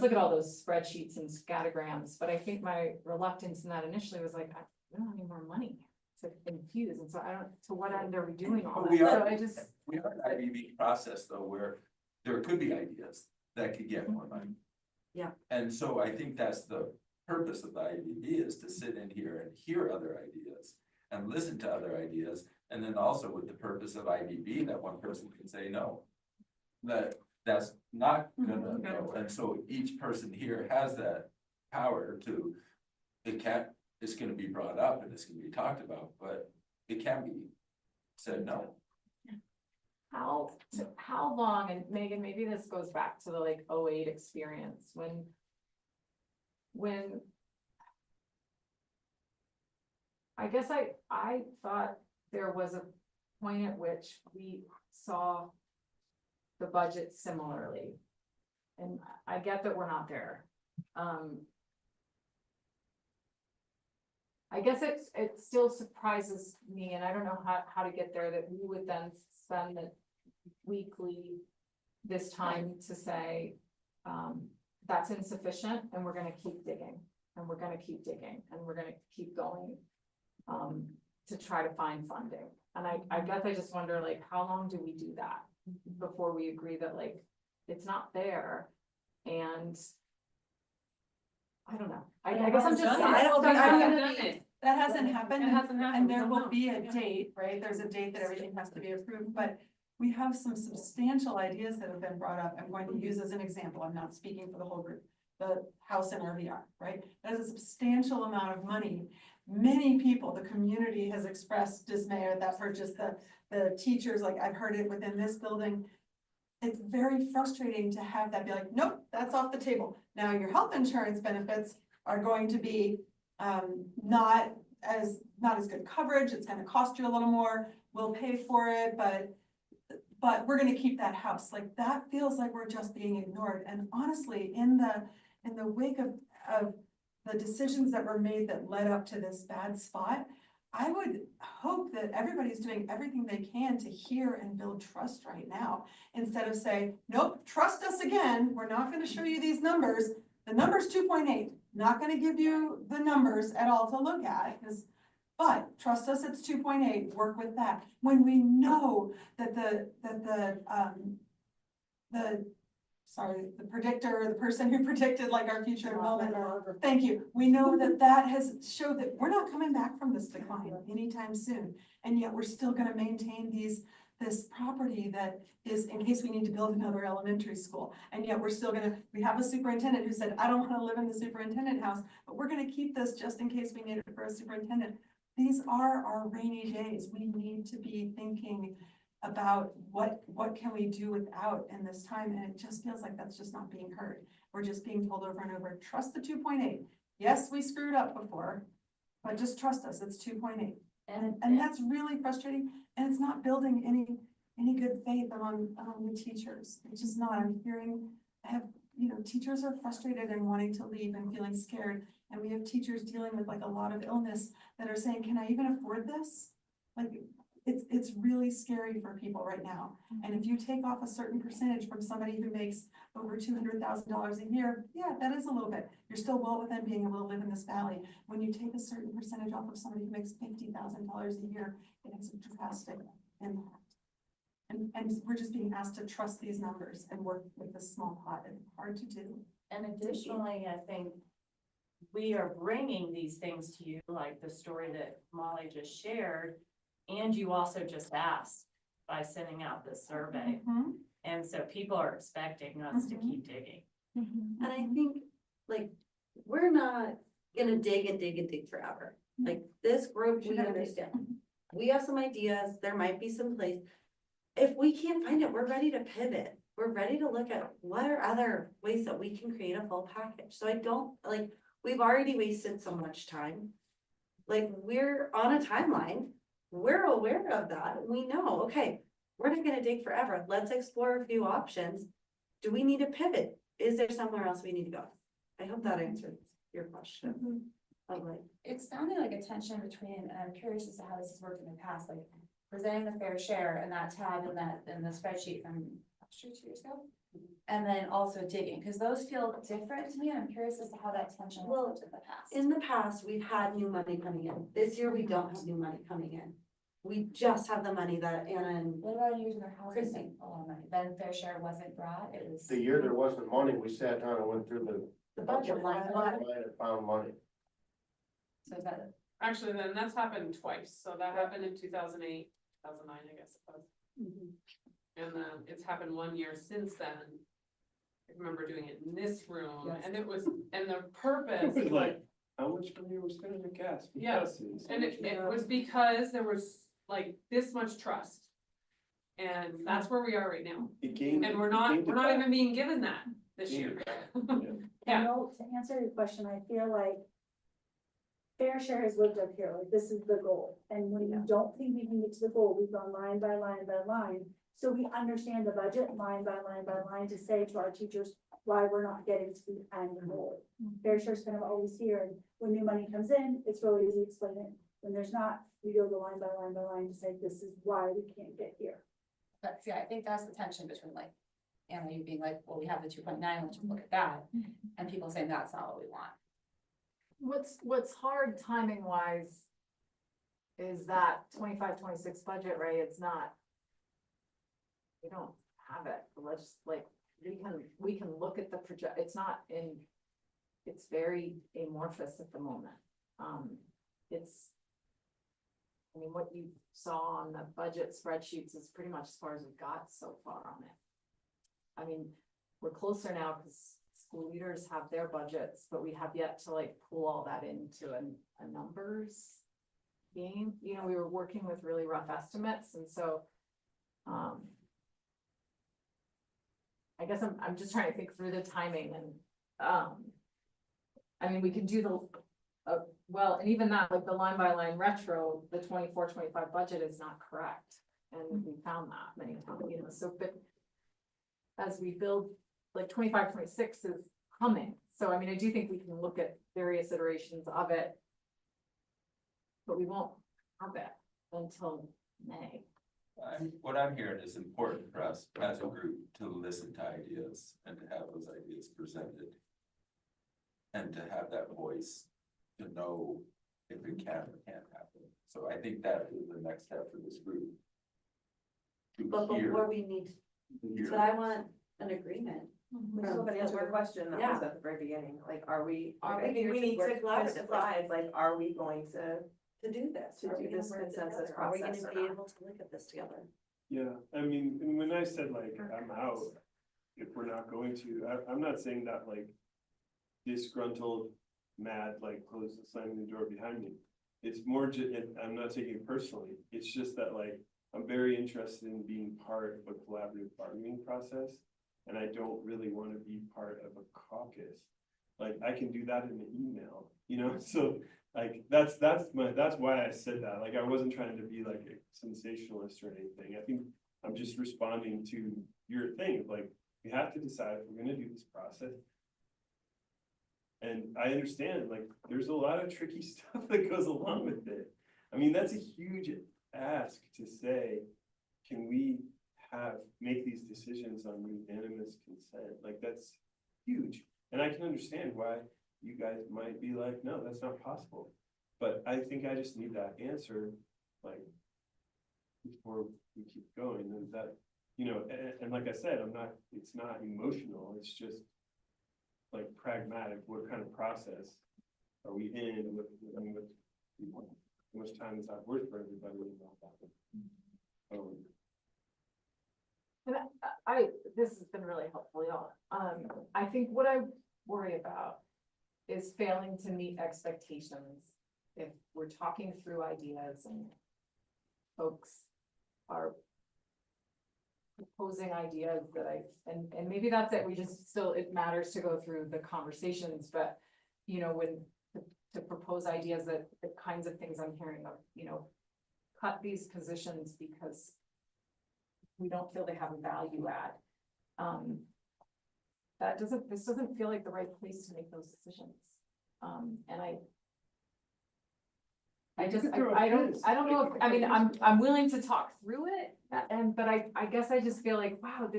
look at all those spreadsheets and scattergrams. But I think my reluctance in that initially was like, we don't have any more money to infuse, and so to what end are we doing all But that? we are- So We have an IBB process though, where there could be ideas that could get more money. Yeah. And so I think that's the purpose of the IBB, is to sit in here and hear other ideas and listen to other ideas. And then also with the purpose of IBB, that one person can say no, that's not gonna go. And so each person here has that power to, it's gonna be brought up and it's gonna be talked about, but it can be said no. How long, and Megan, maybe this goes back to the 08 experience, when I guess I thought there was a point at which we saw the budget similarly. And I get that we're not there. I guess it still surprises me, and I don't know how to get there, that we would then spend weekly this time to say, that's insufficient and we're gonna keep digging and we're gonna keep digging and we're gonna keep going to try to find funding. And I guess I just wonder, like, how long do we do that before we agree that, like, it's not there? And I don't know. I guess I'm just. That hasn't happened, It hasn't happened, and there we will don't be a know. date, right? There's a date that everything has to be approved, but we have some substantial ideas that have been brought up. I'm going to use as an example, I'm not speaking for the whole group. The house in RVR, right? That is a substantial amount of money. Many people, the community has expressed dismay at that purchase, the teachers, like I've heard it within this building. It's very frustrating to have that be like, nope, that's off the table. Now your health insurance benefits are going to be not as good coverage. It's gonna cost you a little more. We'll pay for it, but we're gonna keep that house. Like, that feels like we're just being ignored. And honestly, in the wake of the decisions that were made that led up to this bad spot, I would hope that everybody's doing everything they can to hear and build trust right now, instead of say, nope, trust us again. We're not gonna show you these numbers. The number's 2.8, not gonna give you the numbers at all to look at, but trust us, it's 2.8, work with that. When we know that the predictor, the person who predicted like our future enrollment, thank you. We know that has showed that we're not coming back from this decline anytime soon. And yet we're still gonna maintain this property that is in case we need to build another elementary school. And yet we're still we have a superintendent who said, I don't wanna live in the superintendent house, but we're gonna keep this just in case we need it for a superintendent. These are our rainy days. We need to be thinking about what can we do without in this time, and it just feels like that's just not being heard. We're just being told over and over, trust the 2.8. Yes, we screwed up before, but just trust us, it's 2.8. And that's really frustrating, and it's not building any good faith among the teachers. It's just not. Teachers are frustrated and wanting to leave and feeling scared, and we have teachers dealing with like a lot of illness that are saying, can I even afford this? Like, it's really scary for people right now. And if you take off a certain percentage from somebody who makes over $200,000 a year, yeah, that is a little bit. You're still well within being able to live in this valley. When you take a certain percentage off of somebody who makes $50,000 a year, it has a drastic impact. And we're just being asked to trust these numbers and work with this small pot. It's hard to do. And additionally, I think we are bringing these things to you, like the story that Molly just shared. And you also just asked by sending out this survey. And so people are expecting us to keep digging. Mm-hmm. And I think, like, we're not gonna dig and dig and dig forever. Like, this group, we understand. We have some ideas, there might be some place. If we can't find it, we're ready to pivot. We're ready to look at what are other ways that we can create a full package. So I don't, like, we've already wasted so much time. Like, we're on a timeline. We're aware of that. We know, okay, we're not gonna dig forever. Let's explore a few options. Do we need to pivot? Is there somewhere else we need to go? I hope that answers your question. Like, It's sounding like a tension between, and I'm curious as to how this has worked in the past, like presenting the fair share and that tab in the spreadsheet from last year, 2 years ago. And then also digging, because those feel different to me. I'm curious as to how that tension has worked in the past. in the past, we've had new money coming in. This year, we don't have new money coming in. We just have the money that Anna and What about using their housing thing, a lot of money, then fair share wasn't brought, it was. The year there wasn't money, we sat down and went through the budget line. and found money. So is that, Actually, then that's happened twice. So that happened in 2008, 2009, I guess it was. And then it's happened 1 year since then. I remember doing it in this room, and it was, and the purpose. It was like, how much money we're spending on gas? Yeah, Gas is- And it was because there was like this much trust. And that's where we are right now. It came. And we're it not came to even that. being given that this Came year. to that. Yeah. You know, to answer your question, I feel like fair share has lived up here, like this is the goal. And when you don't think we can get to the goal, we've gone line by line by line. So we understand the budget line by line by line to say to our teachers why we're not getting to the end goal. Fair share's kind of always here, and when new money comes in, it's really easy to explain it. When there's not, we go the line by line by line to say this is why we can't get here. But see, I think that's the tension between like, Anna, you being like, well, we have the 2.9, let's just look at that, and people saying that's not what we want. What's hard timing wise is that 25-26 budget, right? It's not. We don't have it, let's like, we can look at the project, it's not in, it's very amorphous at the moment. It's. I mean, what you saw on the budget spreadsheets is pretty much as far as we've got so far on it. I mean, we're closer now because school leaders have their budgets, but we have yet to like pull all that into a numbers game. You know, we were working with really rough estimates, and so, I guess I'm just trying to think through the timing and, I mean, we could do the, well, and even that, like the line by line retro, the 24-25 budget is not correct. And we found that many times, you know, so, but as we build, like 25-26 is coming. So, I mean, I do think we can look at various iterations of it, but we won't have it until May. What I'm hearing is important for us as a group to listen to ideas and to have those ideas presented. And to have that voice to know if it can or can't happen. So I think that is the next step for this group. But before we need, but I want an agreement. We still haven't answered the question that was at the very beginning, like, are we, Are I we think here we to need work to collaboratively? decide, like, are we going to Do this. To Are do we gonna this work consensus together? Are we gonna process or be not? able to look at this together? Yeah, I mean, and when I said like, I'm out, if we're not going to, I'm not saying that like disgruntled, mad, like close slamming the door behind me. It's more I'm not taking it personally, it's just that like, I'm very interested in being part of a collaborative bargaining process. And I don't really want to be part of a caucus. Like, I can do that in an email, you know, so like, that's why I said that, like, I wasn't trying to be like a sensationalist or anything. I think I'm just responding to your thing, like, we have to decide if we're gonna do this process. And I understand, like, there's a lot of tricky stuff that goes along with it. I mean, that's a huge ask to say, can we make these decisions on unanimous consent? Like, that's huge. And I can understand why you guys might be like, no, that's not possible. But I think I just need that answer, like, before we keep going, and that, you know, and like I said, it's not emotional, it's just like pragmatic. What kind of process are we in with how much time is that worth for everybody involved? And this has been really helpful, y'all. I think what I worry about is failing to meet expectations. If we're talking through ideas and folks are proposing ideas that and maybe that's it, we just still, it matters to go through the conversations, but you know, when to propose ideas that the kinds of things I'm hearing of, you know, cut these positions because we don't feel they have a value add. This doesn't feel like the right place to make those decisions. And I don't know if, I mean, I'm willing to talk through it, but I guess I just feel like, wow,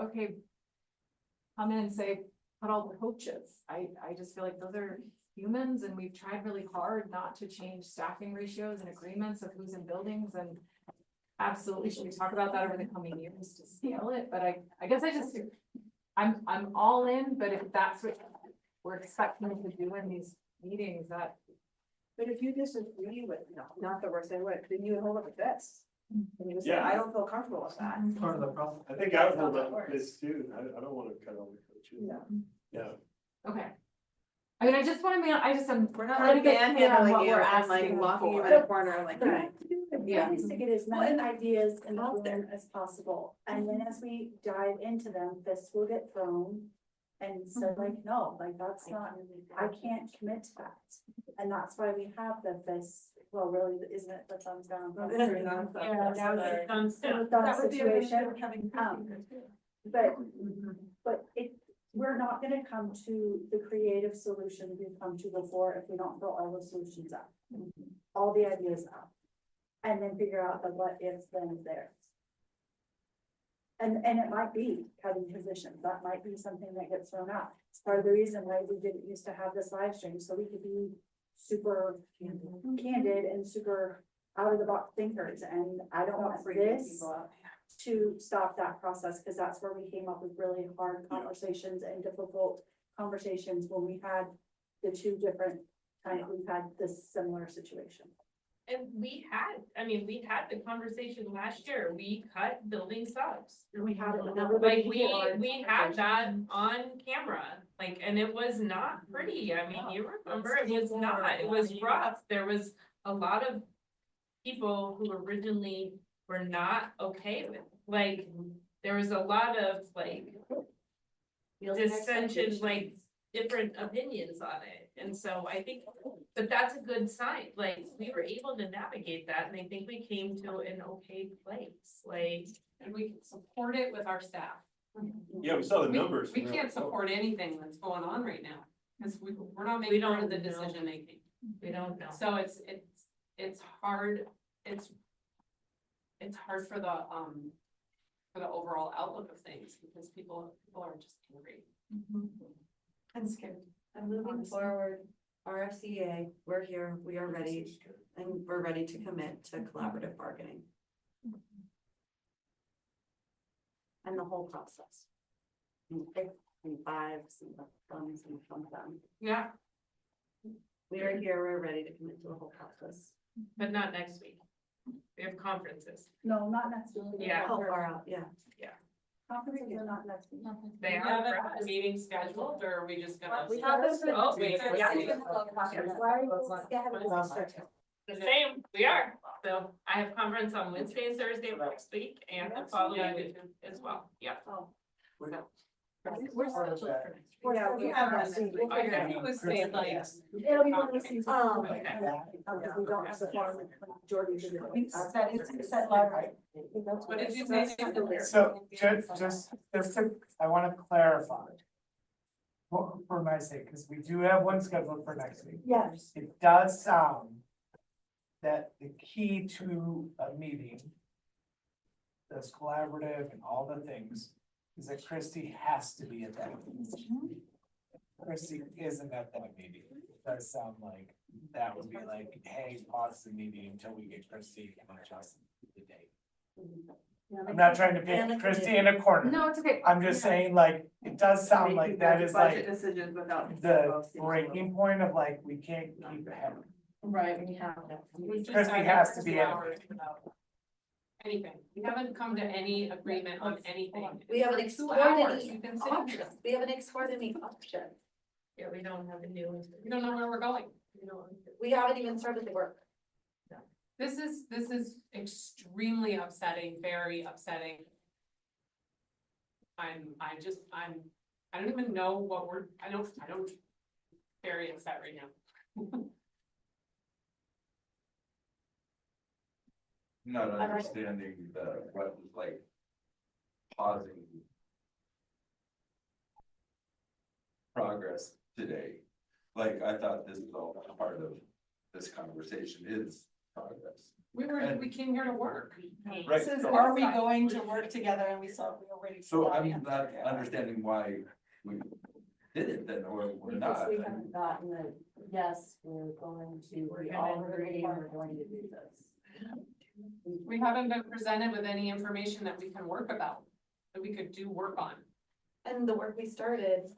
okay, come in and say, put all the coaches. I just feel like those are humans, and we've tried really hard not to change staffing ratios and agreements of who's in buildings, and absolutely, should we talk about that over the coming years to scale it? But I guess I'm all in, but if that's what we're expecting to do in these meetings, that. But if you disagree with, not the worst, then you would hold up a fist. And you would say, Yeah. I don't feel comfortable with that. Part of the process. I think I would hold up this too. I don't want to cut all the coaches. No. Yeah. Okay. I mean, I just want to We're not trying like to get clear on manhandling what you we're and like asking locking you for. in a corner, like. Right. Yeah. At least to get as many ideas in the room as possible, and then as we dive into them, fists will get thrown. And so like, no, like that's not, I can't commit to that, and that's why we have the fists, well, really, isn't it the thumbs down? Yeah, now it's done. So that situation, but we're not gonna come to the creative solution we've come to before if we don't throw all the solutions up. All the ideas up, and then figure out the what ifs then there. And it might be cutting positions, that might be something that gets thrown out. It's part of the reason why we didn't used to have this live stream, so we could be super candid and super out of the box thinkers, and I don't want this to stop that process, because that's where we came up with really hard conversations and difficult conversations when we had the two different times we've had this similar situation. And we had the conversation last year, we cut building subs. And we had it with Like, everybody we here. had that on camera, like, and it was not pretty, I mean, you remember, it was not, it was rough, there was a lot of people who originally were not okay with, like, there was a lot of, like, dissension, like, different opinions on it, and so I think, but that's a good sign, like, we were able to navigate that, and I think we came to an okay place, like. And we can support it with our staff. Yeah, we saw the numbers. We can't support anything that's going on right now, because we're not We making part of don't the know. decision making. We don't know. So it's hard, it's hard for the overall outlook of things, because people are just angry. I'm scared. And moving forward, RFCA, we're here, we are ready, and we're ready to commit to collaborative bargaining. And the whole process. And pick and fives and the thumbs and thumb down. Yeah, We are here, we're ready to commit to the whole process. but not next week. We have conferences. No, not next week. Yeah. How far out, yeah. Conferences are not next week. They We are. haven't for had a us. meeting scheduled, or are we just gonna? We have this. Oh, wait, yeah. The same, we are. So I have conference on Wednesday and Thursday of next week and the following week as well. Yeah. We're scheduled for next week. Yeah, we have our seat. We'll figure it I out. was saying like, It'll be one of those things. Okay. Because we don't have the form, majority of it. That is set library. what did you say? So, just to, I wanna clarify. For my sake, cause we do have one scheduled for next week. Yes, It does sound that the key to a meeting that's collaborative and all the things, is that Christie has to be at that meeting. Christie isn't at that meeting. It does sound like that would be like, hey, pause the meeting until we get Christie and adjust the date. I'm not trying to pick Christie in a corner. No, it's okay. I'm just saying, like, it does sound like that is like Decisions without. the breaking point of like, we can't keep ahead. Right, we have. Christie has to be in. Anything, we haven't come to any agreement on anything. We haven't 2 explored hours, any we've been sitting options, here. we haven't explored any options, Yeah, we don't have a new. We don't know where we're going. we haven't even started the work. This is extremely upsetting, very upsetting. I don't even know what I don't, very upset right now. Not understanding what was like pausing progress today. Like, I thought this was all part of this conversation is progress. We came here to work. Right, This is so- our side. going to work together and we saw we were ready. So I'm not understanding why we did it then, or we're not. we haven't gotten the, yes, we're going to, we all agree, we're going to do this. We haven't been presented with any information that we can work about, that we could do work on. And the work we started.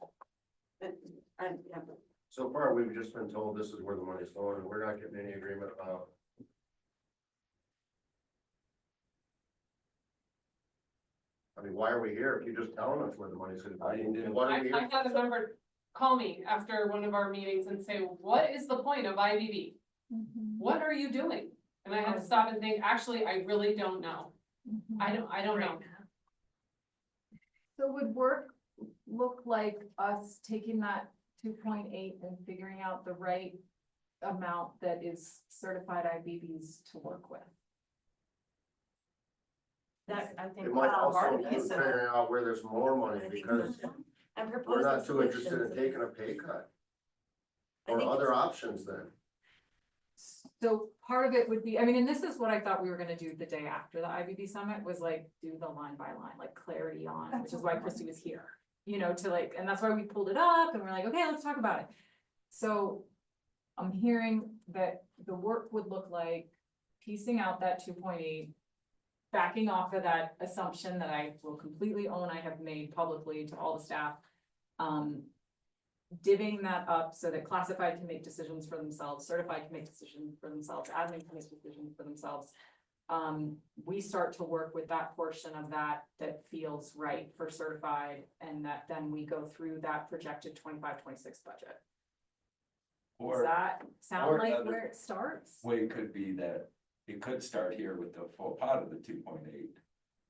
So far, we've just been told this is where the money's going, and we're not getting any agreement about. I mean, why are we here if you're just telling us where the money's gonna I be? didn't- What are we I here? had a member call me after one of our meetings and say, what is the point of IBB? What are you doing? And I had to stop and think, actually, I really don't know. I don't know. So would work look like us taking that 2.8 and figuring out the right amount that is certified IBBs to work with? That, I think. It might wow, also hard include piece of it. figuring out where there's more I money, think because so. And we're proposing not too interested in solutions. taking a pay cut. I Or think other it's- options then. So part of it would be, I mean, and this is what I thought we were gonna do the day after the IBB summit, was like, do the line by line, like clarity on, which is why Christy was here. You know, to like, and that's why we pulled it up and we're like, okay, let's talk about it. So I'm hearing that the work would look like piecing out that 2.8, backing off of that assumption that I will completely own, I have made publicly to all the staff. Divvying that up so that classified can make decisions for themselves, certified can make decisions for themselves, admin can make decisions for themselves. We start to work with that portion of that feels right for certified, and that then we go through that projected 25-26 budget. Does Or that sound like another where it starts? way could be that it could start here with the full pot of the 2.8,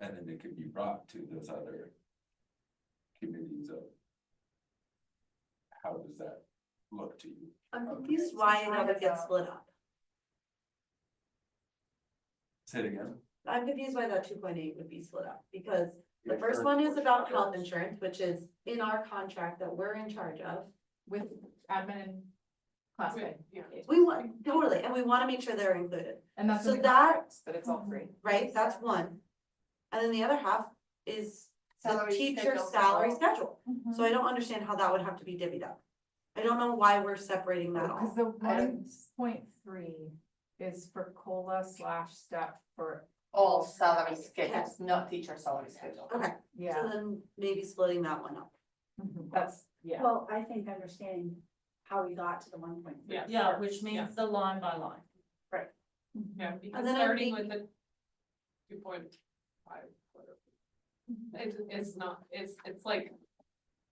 and then it could be brought to those other committees of. How does that look to you? I'm confused why that would get split up. Say it again. I'm confused why that 2.8 would be split up, because the The first insurance one is portion about of health it. insurance, which is in our contract that we're in charge of. With admin and classified, Yeah. We want, totally, and we wanna make sure they're included, and that's So in the that- contracts, but it's all free. right? That's one. And then the other half is the Salary teacher schedule. salary schedule. Mm-hmm. So I don't understand how that would have to be divvied up. I don't know why we're separating that Cause off. the 1.3 is for COLA / step for, All salary schedules, not teacher salary schedule. Okay, so yeah, then maybe splitting that one up. that's, yeah. Well, I think understanding how we got to the 1.3. Yeah. Yeah, which means the line by line. Yeah, because And then I starting think- with the 2.5, whatever. It's not, it's like,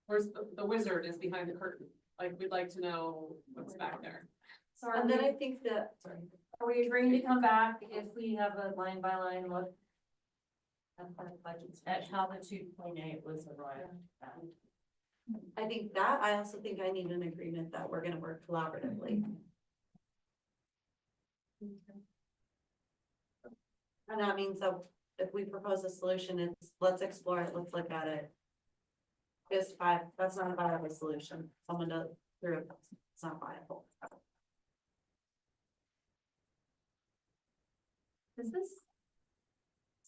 where's the wizard is behind the curtain, like, we'd like to know what's back there. So are And then I we, think that, sorry. are we agreeing to come back if we have a line by line look? At how the 2.8 was arrived at? I think that, I also think I need an agreement that we're gonna work collaboratively. And that means that if we propose a solution, it's, let's explore it, let's look at it. Just five, that's not a viable solution, someone to, through, it's not viable. Is this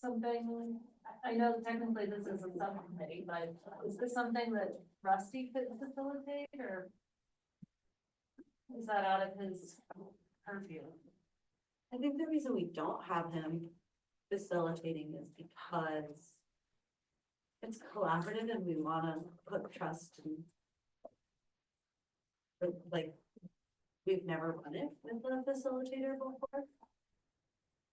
something, I know technically this is a subcommittee, but is this something that Rusty could facilitate, or is that out of his purview? I think the reason we don't have him facilitating is because it's collaborative and we wanna put trust in. But, like, we've never run it with a facilitator before.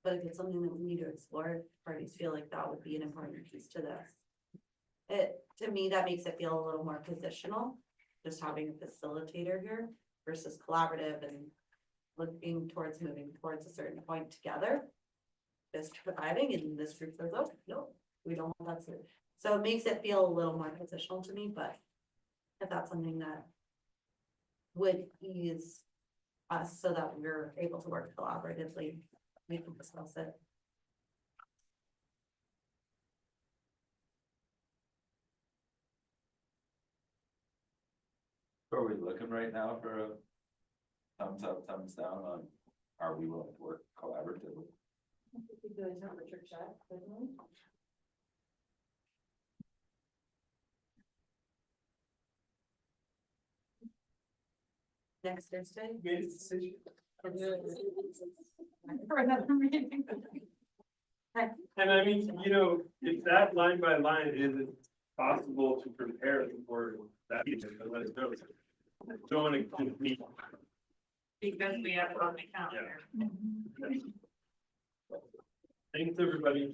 But if it's something that we need to explore, if parties feel like that would be an important piece to this. It, to me, that makes it feel a little more positional, just having a facilitator here versus collaborative and looking towards moving towards a certain point together. Just surviving and this group says, oh, no, we don't want that. So it makes it feel a little more positional to me, but if that's something that would ease us so that we're able to work collaboratively, we can discuss it. Are we looking right now for a thumbs up, thumbs down on, are we willing to work collaboratively? Next Thursday? Made a decision. For another meeting. And I mean, you know, if that line by line isn't possible to prepare for that, then let it go. Don't wanna keep me. Because we have it on the calendar. Thanks, everybody.